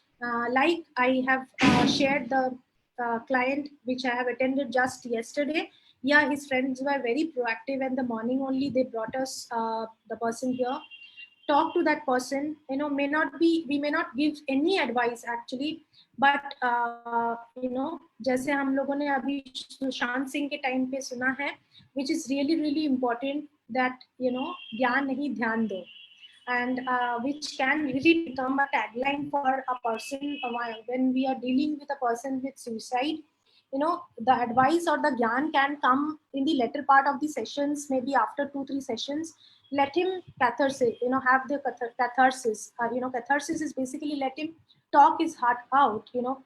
Like I have shared the client which I have attended just yesterday. Yeah, his friends were very proactive, and the morning only they brought us the person here. Talk to that person. You know, we may not give any advice actually, but you know, जैसे हम लोगों ने अभी सुशांत सिंह के time पे सुना है, which is really important, that you know, ज्ञान नहीं ध्यान दो, and which can really become a tagline for a person when we are dealing with a person with suicide. You know, the advice or the gyan can come in the latter part of the sessions, maybe after 2-3 sessions. Let him catharsis, you know, have the catharsis. You know, catharsis is basically let him talk his heart out, you know,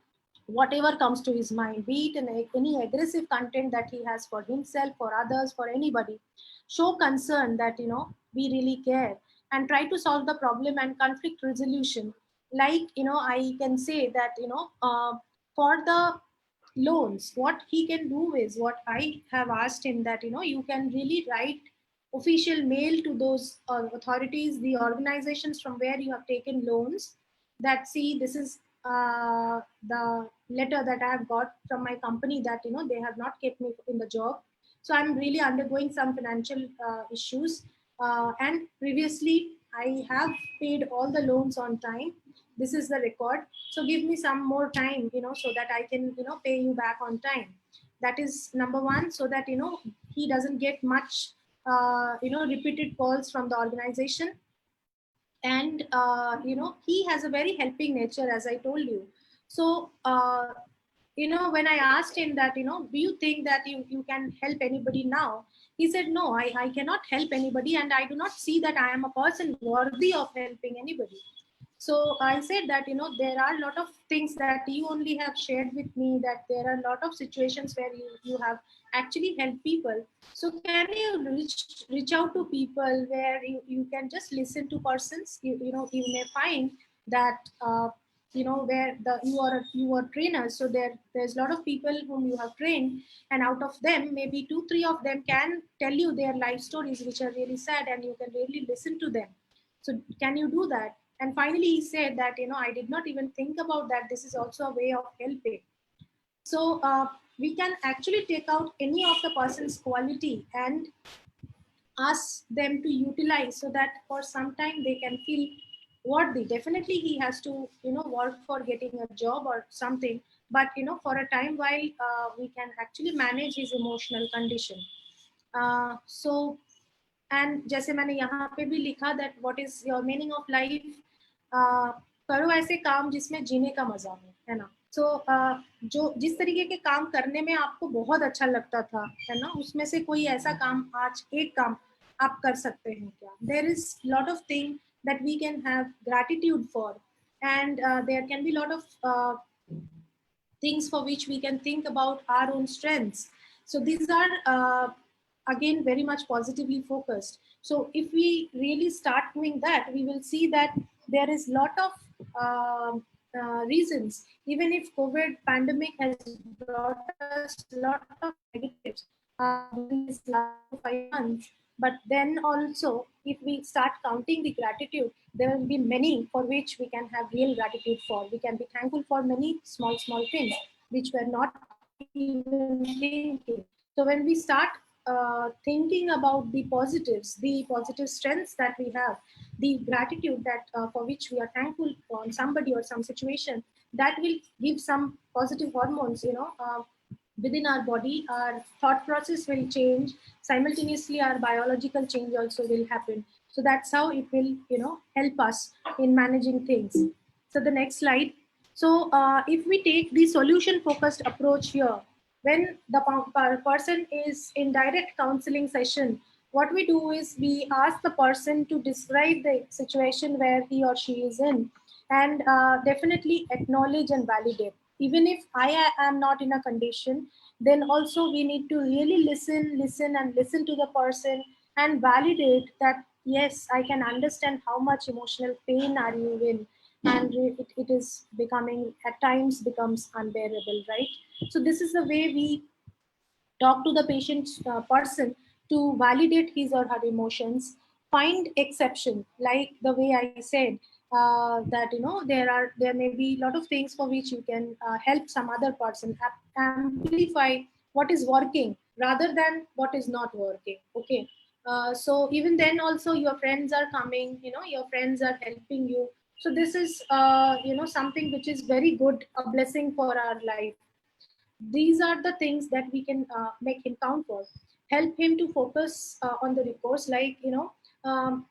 whatever comes to his mind, be it any aggressive content that he has for himself, for others, for anybody. Show concern that, you know, we really care, and try to solve the problem and conflict resolution. Like, you know, I can say that, you know, for the loans, what he can do is what I have asked him, that, you know, you can really write official mail to those authorities, the organizations from where you have taken loans, that see, this is the letter that I have got from my company, that, you know, they have not kept me in the job. So I'm really undergoing some financial issues. And previously I have paid all the loans on time. This is the record. So give me some more time, you know, so that I can, you know, pay you back on time. That is number one, so that, you know, he doesn't get much, you know, repeated calls from the organization. And, you know, he has a very helping nature, as I told you. So, you know, when I asked him that, you know, do you think that you can help anybody now? He said, no, I cannot help anybody, and I do not see that I am a person worthy of helping anybody. So I said that, you know, there are a lot of things that you only have shared with me, that there are a lot of situations where you have actually helped people. So can you reach out to people where you can just listen to persons? You know, you may find that, you know, where you are trainers. So there's a lot of people whom you have trained, and out of them, maybe 2-3 of them can tell you their life stories, which are really sad, and you can really listen to them. So can you do that? And finally, he said that, you know, I did not even think about that. This is also a way of helping. So we can actually take out any of the person's quality and ask them to utilize, so that for some time they can feel worthy. Definitely he has to, you know, work for getting a job or something, but, you know, for a time while we can actually manage his emotional condition. So, and जैसे मैंने यहाँ पे भी लिखा that what is your meaning of life, करो ऐसे काम जिसमें जीने का मजा हो, है ना. So जो जिस तरीके के काम करने में आपको बहुत अच्छा लगता था, है ना, उसमें से कोई ऐसा काम, आज एक काम आप कर सकते हैं क्या? There is lot of things that we can have gratitude for, and there can be lot of things for which we can think about our own strengths. So these are again very much positively focused. So if we really start doing that, we will see that there is lot of reasons. Even if COVID pandemic has brought us a lot of negatives in these last 5 months, but then also if we start counting the gratitude, there will be many for which we can have real gratitude for. We can be thankful for many small things which we're not even thinking. So when we start thinking about the positives, the positive strengths that we have, the gratitude that for which we are thankful for somebody or some situation, that will give some positive hormones, you know, within our body. Our thought process will change. Simultaneously, our biological change also will happen. So that's how it will, you know, help us in managing things. So the next slide. So if we take the solution focused approach here, when the person is in direct counseling session, what we do is we ask the person to describe the situation where he or she is in, and definitely acknowledge and validate. Even if I am not in a condition, then also we need to really listen to the person and validate that, yes, I can understand how much emotional pain are you in. and it is becoming, at times becomes unbearable, right? So this is the way we talk to the patient person to validate his or her emotions, find exception, like the way I said, that there may be a lot of things for which you can help some other person, amplify what is working rather than what is not working. Okay. So even then also your friends are coming, your friends are helping you. So this is something which is very good, a blessing for our life. These are the things that we can make him count for. Help him to focus on the recourse, like um,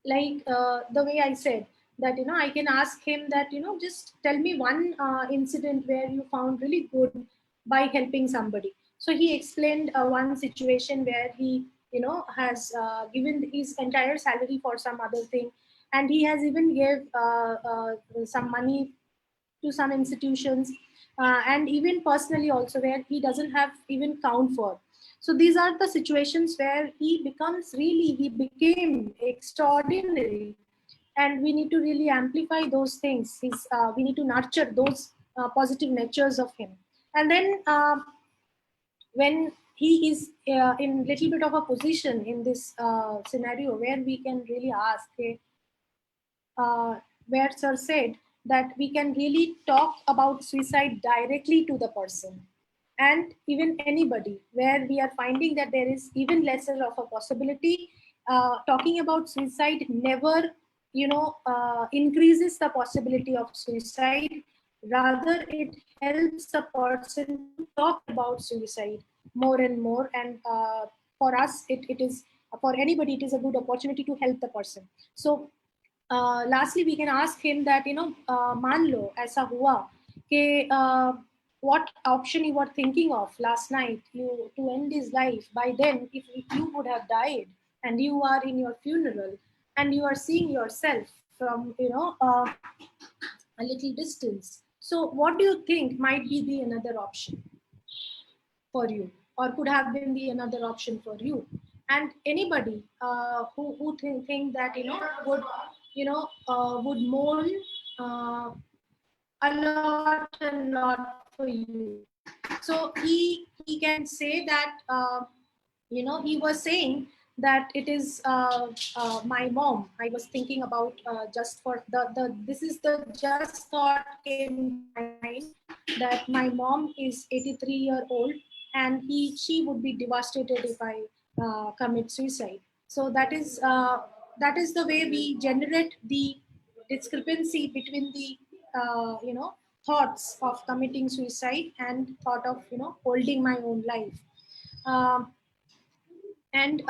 the way I said, that I can ask him that just tell me one incident where you found really good by helping somebody. So he explained one situation where he has given his entire salary for some other thing, and he has even gave some money to some institutions, and even personally also, where he doesn't have even count for. So these are the situations where he became extraordinary, and we need to really amplify those things. We need to nurture those positive natures of him. And then when he is in little bit of a position in this scenario, where we can really ask, uh, where sir said that we can really talk about suicide directly to the person and even anybody, where we are finding that there is even lesser of a possibility. Talking about suicide never increases the possibility of suicide. Rather, it helps the person to talk about suicide more and more. And for us, it is, for anybody, it is a good opportunity to help the person. So lastly, we can ask him that, मान लो ऐसा हुआ कि what option you were thinking of last night you to end his life. By then, if you would have died and you are in your funeral and you are seeing yourself from a little distance, so what do you think might be the another option for you, or could have been the another option for you? And anybody who think that would mourn uh, a lot for you. So he can say that he was saying that it is my mom. I was thinking about just for the this is the just thought came to my mind, that my mom is 83-year-old and she would be devastated if I commit suicide. So that is the way we generate the discrepancy between the thoughts of committing suicide and thought of holding my own life. um, and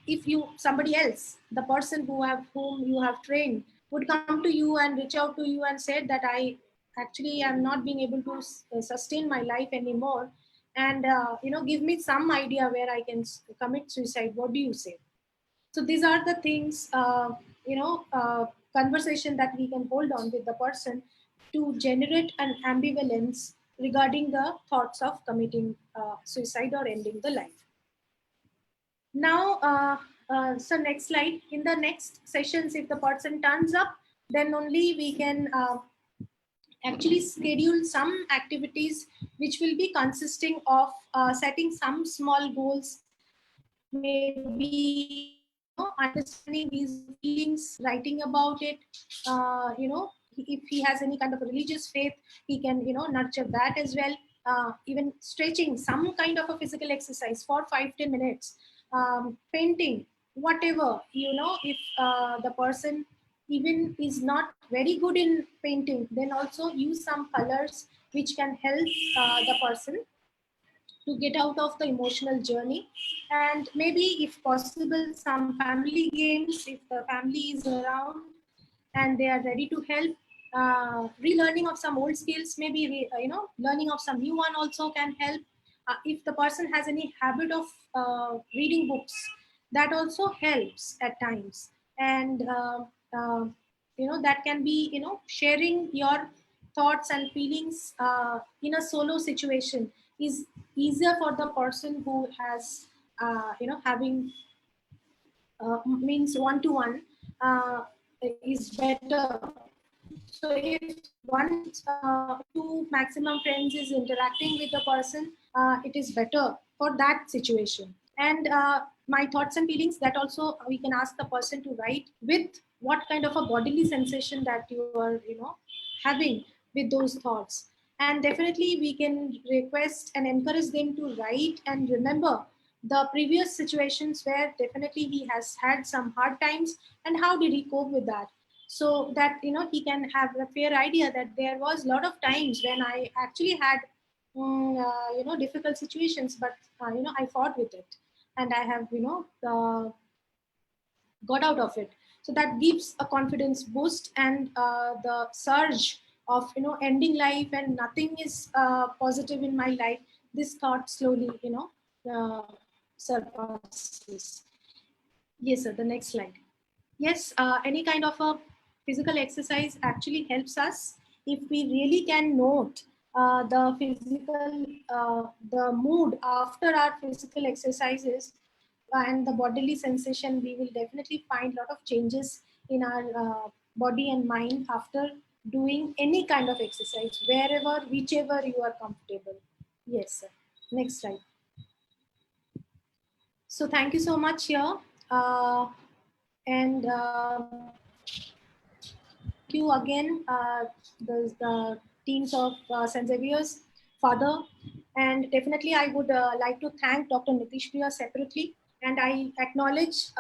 if you, somebody else, the person whom you have trained, would come to you and reach out to you and said that I actually am not being able to sustain my life anymore, and give me some idea where I can commit suicide, what do you say? So these are the things, conversation that we can hold on with the person to generate an ambivalence regarding the thoughts of committing suicide or ending the life. Now, so next slide. In the next sessions, if the person turns up, then only we can actually schedule some activities which will be consisting of setting some small goals, maybe understanding his feelings, writing about it. If he has any kind of a religious faith, he can nurture that as well. Even stretching, some kind of a physical exercise for 5-10 minutes, painting, whatever, if the person even is not very good in painting, then also use some colors which can help the person to get out of the emotional journey. And maybe if possible, some family games, if the family is around and they are ready to help. Relearning of some old skills, maybe learning of some new one also can help. If the person has any habit of reading books, that also helps at times. And that can be sharing your thoughts and feelings in a solo situation is easier for the person who has having means one-to-one is better So if one, two maximum friends is interacting with the person, it is better for that situation. And my thoughts and feelings, that also we can ask the person to write with what kind of a bodily sensation that you are, having with those thoughts. And definitely we can request and encourage them to write and remember the previous situations where definitely he has had some hard times and how did he cope with that, so that he can have a fair idea that there was a lot of times when I actually had difficult situations, but I fought with it and I have got out of it. So that gives a confidence boost, and the surge of ending life and nothing is positive in my life, this thought slowly surpasses. Yes sir, the next slide. Yes, any kind of a physical exercise actually helps us if we really can note the physical, the mood after our physical exercises and the bodily sensation. We will definitely find a lot of changes in our body and mind after doing any kind of exercise, wherever, whichever you are comfortable. Yes, sir. Next slide. So thank you so much here. And thank you again, the teams of St. Xavier's, Father. And definitely I would like to thank Dr. Nitish Priya separately. And I acknowledge,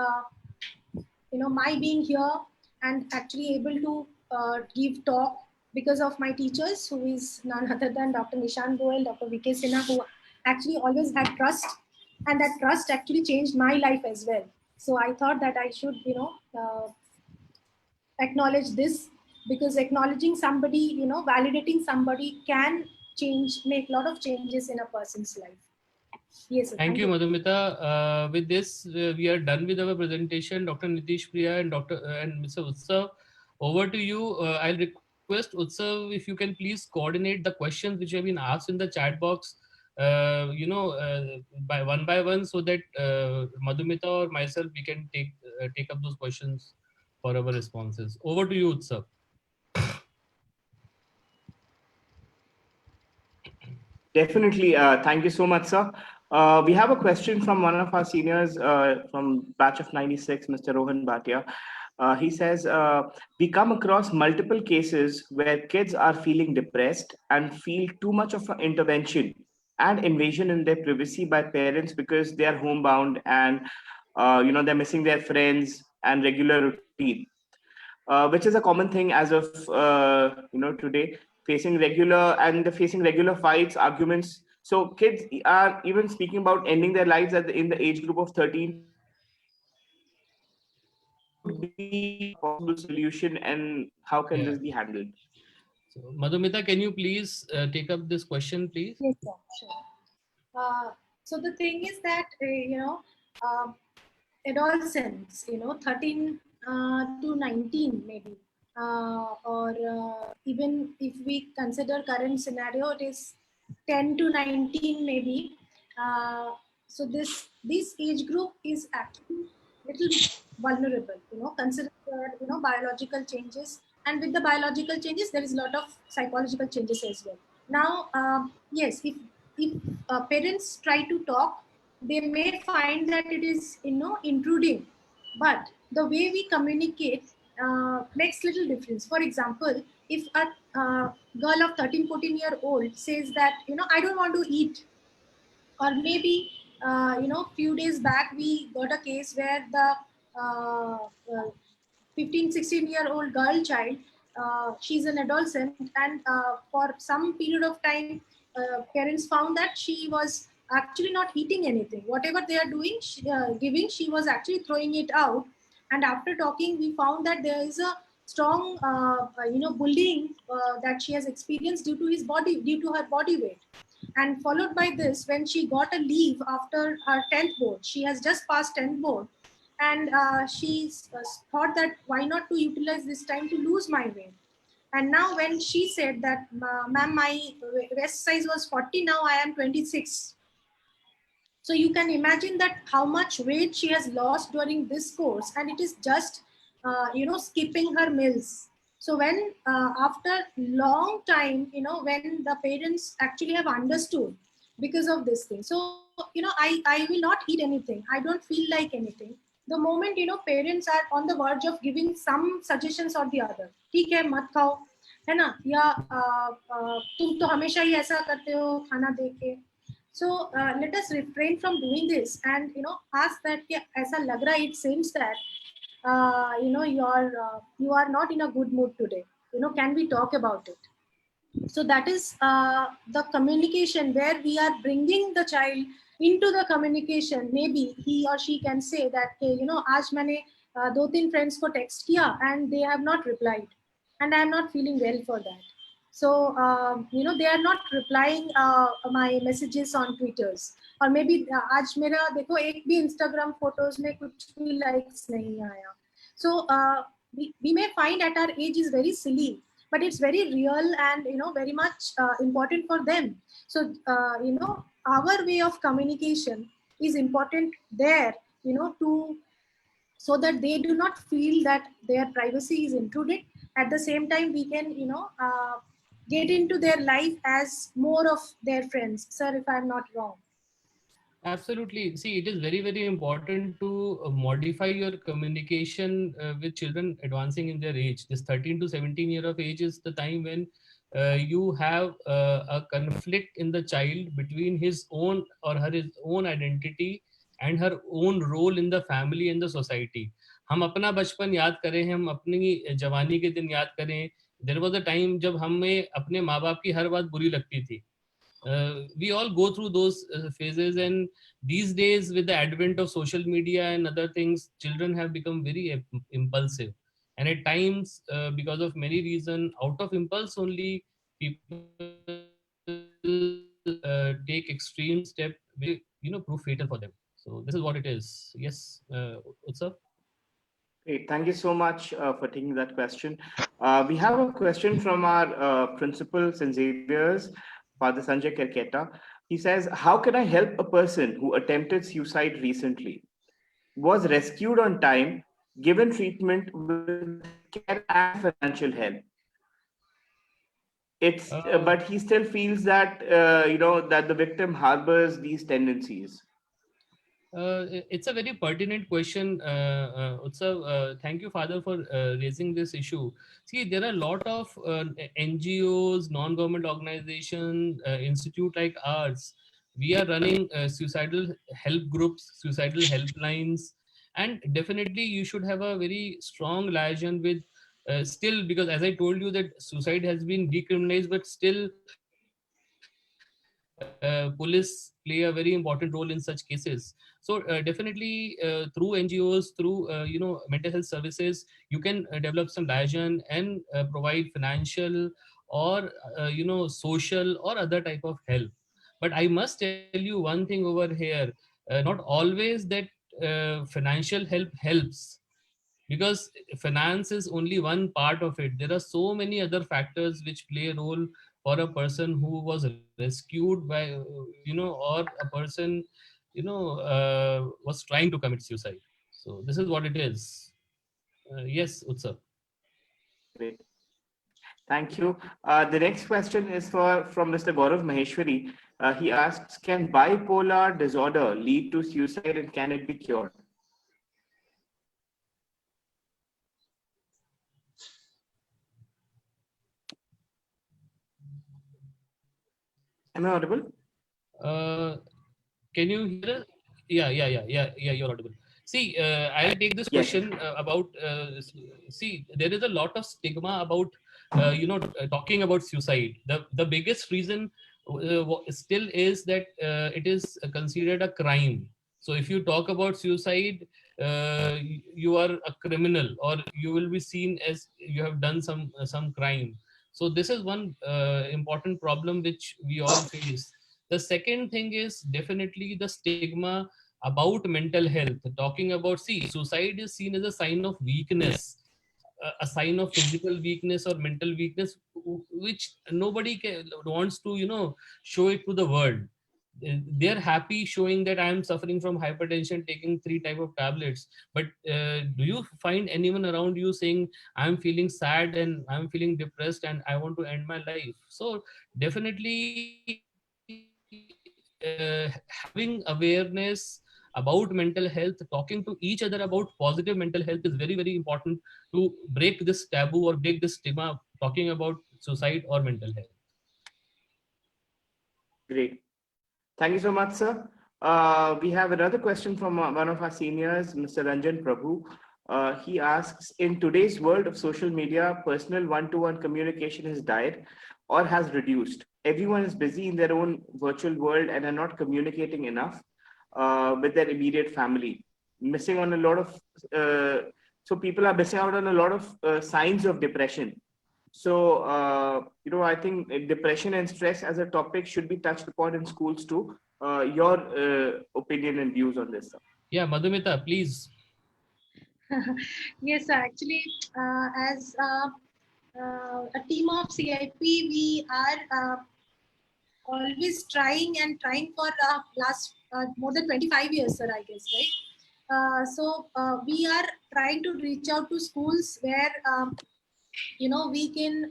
my being here and actually able to give talk because of my teachers, who is none other than Dr. Nishan Goel, Dr. V.K. Sinha, who actually always had trust. And that trust actually changed my life as well. So I thought that I should, acknowledge this, because acknowledging somebody, validating somebody can make a lot of changes in a person's life. Yes, sir. Thank you, Madhumita. With this, we are done with our presentation. Dr. Nitish Priya and and Mr. Utsav, over to you. I'll request Utsav if you can please coordinate the questions which have been asked in the chat box, by one, so that Madhumita or myself, we can take up those questions for our responses. Over to you, Utsav. Definitely. Thank you so much, sir. We have a question from one of our seniors from batch of 96, Mr. Rohan Bhatia. He says, we come across multiple cases where kids are feeling depressed and feel too much of an intervention and invasion in their privacy by parents because they are homebound and they're missing their friends and regular routine, which is a common thing as of today, facing regular fights, arguments. So kids are even speaking about ending their lives in the age group of 13. Would be a possible solution, and how can this be handled? So, Madhumita, can you please take up this question, please? Yes, sir. Sure. So the thing is that, adolescents, 13 to 19 maybe, or even if we consider current scenario, it is 10 to 19 maybe. So this age group is actually little vulnerable, consider biological changes, and with the biological changes there is a lot of psychological changes as well. Now, yes, if parents try to talk, they may find that it is intruding, but the way we communicate makes little difference. For example, if a girl of 13-14-year-old says that I don't want to eat, or maybe few days back we got a case where the 15-16-year-old girl child, she's an adolescent, and for some period of time parents found that she was actually not eating anything. Whatever they are doing, giving, she was actually throwing it out. And after talking, we found that there is a strong bullying that she has experienced due to her body weight. And followed by this, when she got a leave after her 10th board, she has just passed 10th board, and she thought that why not to utilize this time to lose my weight. And now when she said that, ma'am, my waist size was 40, now I am 26. So you can imagine that how much weight she has lost during this course, and it is just skipping her meals. So when after long time, when the parents actually have understood because of this thing, so I will not eat anything, I don't feel like anything. The moment parents are on the verge of giving some suggestions or the other, ठीक है मत खाओ, है ना, या तुम तो हमेशा ही ऐसा करते हो खाना दे के. So let us refrain from doing this and ask that कि ऐसा लग रहा है, it seems that you are not in a good mood today, can we talk about it? So that is the communication where we are bringing the child into the communication. Maybe he or she can say that आज मैंने दो तीन friends को text किया and they have not replied and I am not feeling well for that. So they are not replying my messages on Twitters, or maybe आज मेरा देखो एक भी Instagram photos में कुछ भी likes नहीं आया. So we may find at our age is very silly, but it's very real and very much important for them. So our way of communication is important there, to so that they do not feel that their privacy is intruded. At the same time, we can get into their life as more of their friends. Sir, if I'm not wrong. Absolutely. See, it is very, very important to modify your communication with children advancing in their age. This 13 to 17 year of age is the time when you have a conflict in the child between his own or his own identity and her own role in the family and the society. हम अपना बचपन याद करें, हम अपनी जवानी के दिन याद करें. There was a time जब हमें अपने माँ बाप की हर बात बुरी लगती थी. We all go through those phases, and these days with the advent of social media and other things, children have become very impulsive, and at times because of many reasons, out of impulse only, people take extreme step which prove fatal for them. So this is what it is. Yes, Utsav? Great. Thank you so much for taking that question. We have a question from our principal St. Xavier's, Father Sanjay Kerketa. He says, how can I help a person who attempted suicide recently, was rescued on time, given treatment with care and financial help? But he still feels that, that the victim harbors these tendencies. It's a very pertinent question, Utsav. Thank you, Father, for raising this issue. See, there are a lot of NGOs, non-government organizations, institute like ours. We are running suicidal help groups, suicidal helplines, and definitely you should have a very strong liaison with. Still, because as I told you that suicide has been decriminalized, but still police play a very important role in such cases. So definitely through NGOs, through mental health services, you can develop some liaison and provide financial or social or other type of help. But I must tell you one thing over here: not always that financial help helps, because finance is only one part of it. There are so many other factors which play a role for a person who was rescued by or a person was trying to commit suicide. So this is what it is. Yes, Utsav. Great. Thank you. The next question is from Mr. Gaurav Maheshwari. He asks, can bipolar disorder lead to suicide and can it be cured? Am I audible? Can you hear us? Yeah, you're audible. See, I'll take this question about, see, there is a lot of stigma about, talking about suicide. The biggest reason still is that it is considered a crime. So if you talk about suicide, you are a criminal, or you will be seen as you have done some crime. So this is one important problem which we all face. The second thing is definitely the stigma about mental health. Talking about, see, suicide is seen as a sign of weakness, a sign of physical weakness or mental weakness, which nobody wants to, show it to the world. they're happy showing that I am suffering from hypertension, taking 3 type of tablets. But do you find anyone around you saying, I'm feeling sad and I'm feeling depressed and I want to end my life? So definitely having awareness about mental health, talking to each other about positive mental health is very, very important to break this taboo or break this stigma talking about suicide or mental health. Great. Thank you so much, sir. We have another question from one of our seniors, Mr. Ranjan Prabhu. He asks, in today's world of social media, personal one-to-one communication has died or has reduced. Everyone is busy in their own virtual world and are not communicating enough with their immediate family. Missing on a lot of, so people are missing out on a lot of signs of depression. So, I think depression and stress as a topic should be touched upon in schools too. Your opinion and views on this, sir? Yeah, Madhumita, please. Yes, actually, as a team of CIP, we are always trying for last more than 25 years, sir, I guess, right? So we are trying to reach out to schools where we can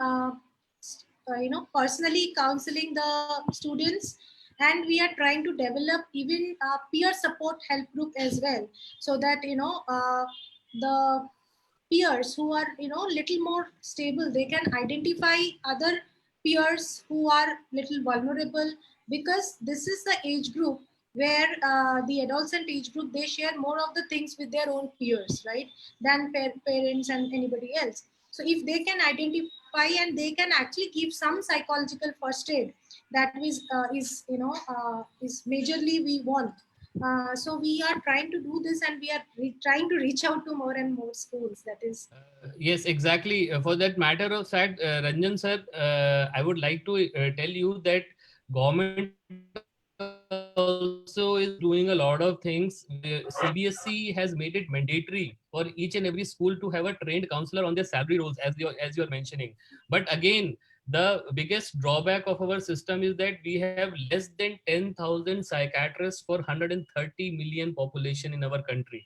personally counseling the students, and we are trying to develop even peer support help group as well, so that the peers who are little more stable, they can identify other peers who are little vulnerable, because this is the age group where the adolescent age group, they share more of the things with their own peers, right, than parents and anybody else. So if they can identify and they can actually give some psychological first aid, that is majorly we want. So we are trying to do this, and we are trying to reach out to more and more schools. That is. Yes, exactly. For that matter of fact, Ranjan sir, I would like to tell you that government also is doing a lot of things. CBSE has made it mandatory for each and every school to have a trained counselor on their salary rolls, as you're mentioning. But again, the biggest drawback of our system is that we have less than 10,000 psychiatrists for 130 million population in our country,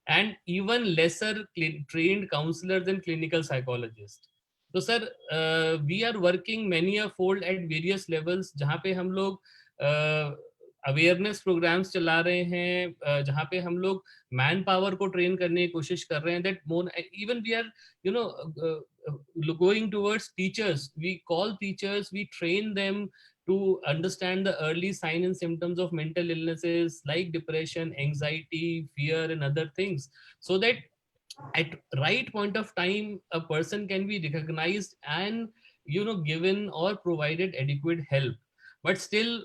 and even lesser trained counselors and clinical psychologists. तो sir we are working many a fold at various levels, जहाँ पे हम लोग awareness programmes चला रहे हैं, जहाँ पे हम लोग मैन पावर को ट्रेन करने की कोशिश कर रहे हैं, that more even we are going towards teachers. We call teachers, we train them to understand the early signs and symptoms of mental illnesses like depression, anxiety, fear, and other things, so that at right point of time a person can be recognized and given or provided adequate help. But still,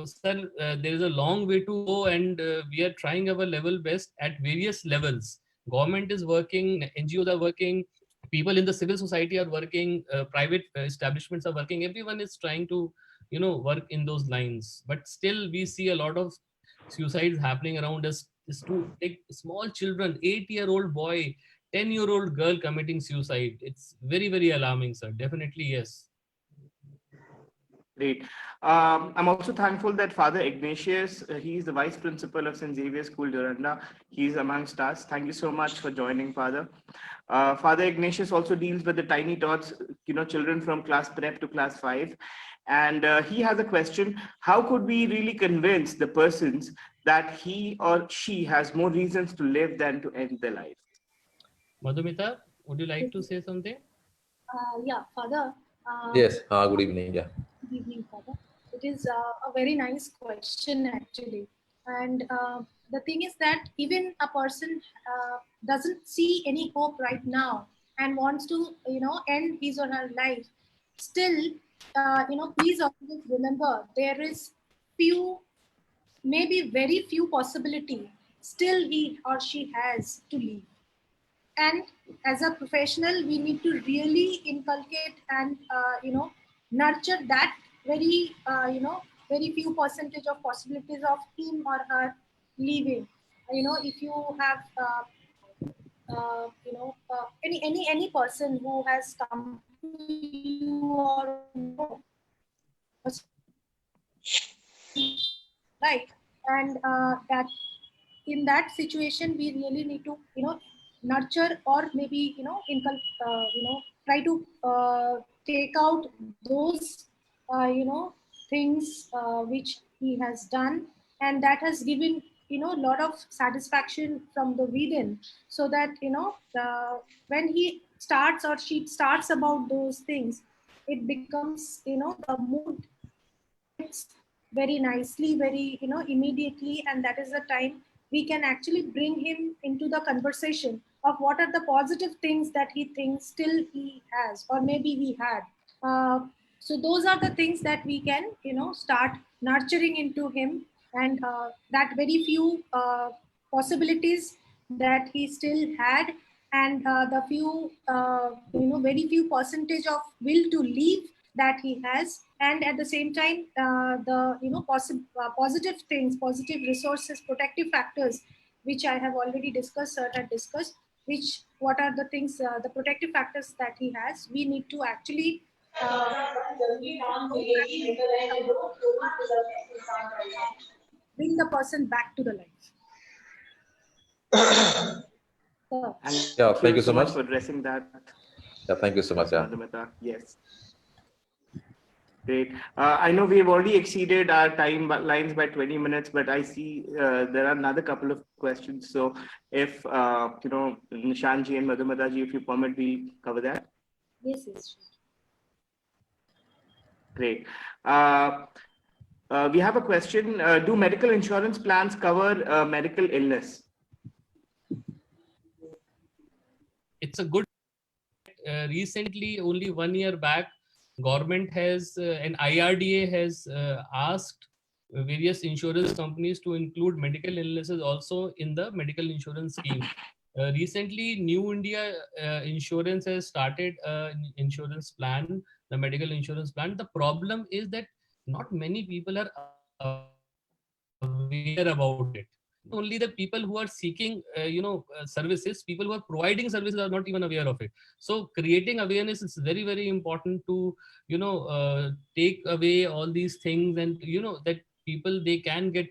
sir, there is a long way to go, and we are trying our level best at various levels. Government is working, NGOs are working, people in the civil society are working, private establishments are working, everyone is trying to work in those lines. But still we see a lot of suicides happening around us. Is to take small children, 8-year-old boy, 10-year-old girl committing suicide. It's very, very alarming, sir. Definitely, yes. Great. I'm also thankful that Father Ignatius, he's the Vice Principal of St. Xavier School, Duranda. He's amongst us. Thank you so much for joining, Father. Father Ignatius also deals with the tiny tots, children from class prep to class 5. And he has a question: how could we really convince the persons that he or she has more reasons to live than to end their life? Madhumita, would you like to say something? Yeah, Father. Yes. Good evening. Yeah. Good evening, Father. It is a very nice question, actually. And the thing is that even a person doesn't see any hope right now and wants to, end his or her life. Still, please always remember there is few, maybe very few possibility still he or she has to live. And as a professional, we need to really inculcate and nurture that very very few percentage of possibilities of him or her living. If you have any person who has come to you or life, and that in that situation we really need to nurture, or maybe try to take out those things which he has done, and that has given a lot of satisfaction from the within, so that when he starts or she starts about those things, it becomes the mood very nicely, very immediately, and that is the time we can actually bring him into the conversation of what are the positive things that he thinks still he has, or maybe he had. So those are the things that we can start nurturing into him, and that very few possibilities that he still had, and the few very few percentage of will to leave that he has, and at the same time the positive things, positive resources, protective factors, which I have already discussed, sir had discussed, which what are the things, the protective factors that he has, we need to actually bring the person back to the life. Yeah, thank you so much for addressing that. Yeah, thank you so much. Yeah. Madhumita. Yes. Great. I know we have already exceeded our timelines by 20 minutes, but I see there are another couple of questions. So if, Nishant ji and Madhumita ji, if you permit, we'll cover that. Yes, yes. Great. We have a question. Do medical insurance plans cover medical illness? It's a good. Recently, only 1 year back, government has and IRDA has asked various insurance companies to include medical illnesses also in the medical insurance scheme. Recently, New India Insurance has started an insurance plan, the medical insurance plan. The problem is that not many people are aware about it. Only the people who are seeking services, people who are providing services are not even aware of it. So creating awareness is very, very important to take away all these things, and that people, they can get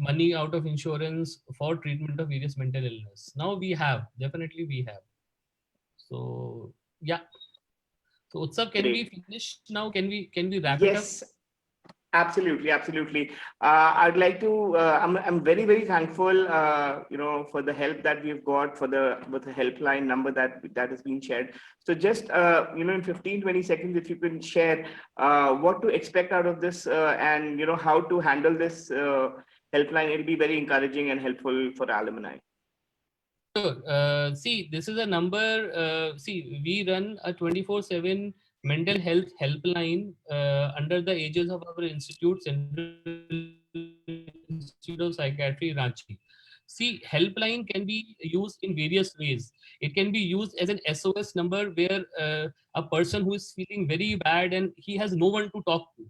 money out of insurance for treatment of various mental illness. Now we definitely we have. So yeah. So Utsav, can we finish now? Can we wrap it up? Yes. Absolutely, absolutely. I'd like to. I'm very, very thankful. For the help that we've got with the helpline number that has been shared. So just in 15-20 seconds, if you can share what to expect out of this, and how to handle this helpline, it'll be very encouraging and helpful for alumni. Sure. See, this is a number. See, we run a 24/7 mental health helpline under the aegis of our institute, Central Institute of Psychiatry, Ranchi. See, helpline can be used in various ways. It can be used as an SOS number where a person who is feeling very bad and he has no one to talk to.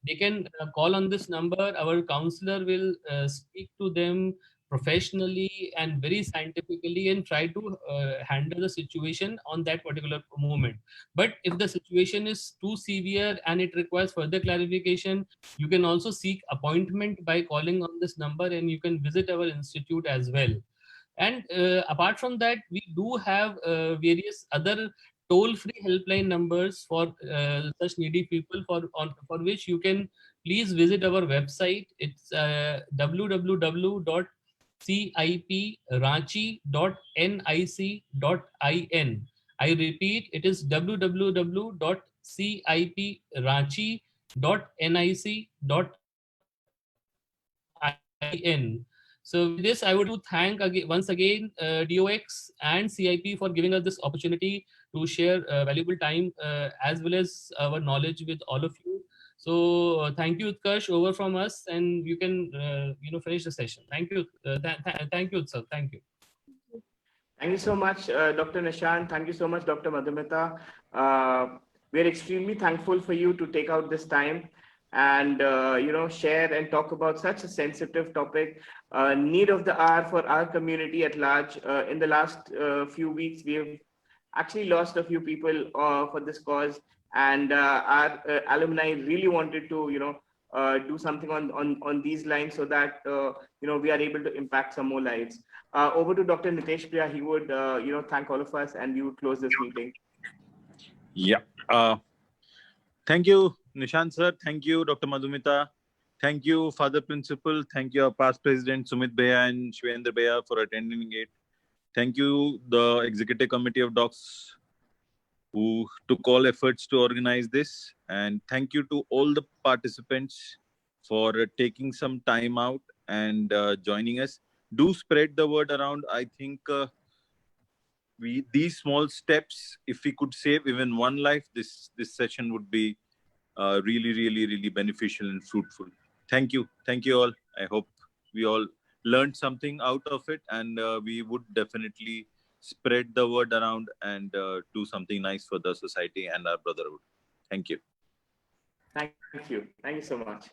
They can call on this number. Our counselor will speak to them professionally and very scientifically and try to handle the situation on that particular moment. But if the situation is too severe and it requires further clarification, you can also seek appointment by calling on this number, and you can visit our institute as well. And apart from that, we do have various other toll-free helpline numbers for such needy people, for which you can please visit our website. It's www.cipranchi.nic.in. I repeat, it is www.cipranchi.nic.in. So with this, I would like to thank once again DOX and CIP for giving us this opportunity to share valuable time as well as our knowledge with all of you. So thank you, Utkarsh, over from us, and you can finish the session. Thank you. Thank you, Utsav. Thank you. Thank you so much, Dr. Nishant. Thank you so much, Dr. Madhumita. We're extremely thankful for you to take out this time and share and talk about such a sensitive topic, need of the hour for our community at large. In the last few weeks, we have actually lost a few people for this cause, and our alumni really wanted to do something on these lines so that we are able to impact some more lives. Over to Dr. Nitesh Priya. He would thank all of us, and we would close this meeting. Yeah. Thank you, Nishant sir. Thank you, Dr. Madhumita. Thank you, Father Principal. Thank you, our past President Sumit Bhaiya and Shivendra Bhaiya for attending it. Thank you, the Executive Committee of Docs who took all efforts to organize this. And thank you to all the participants for taking some time out and joining us. Do spread the word around. I think these small steps, if we could save even one life, this session would be really beneficial and fruitful. Thank you all. I hope we all learned something out of it, and we would definitely spread the word around and do something nice for the society and our brotherhood. Thank you. Thank you so much.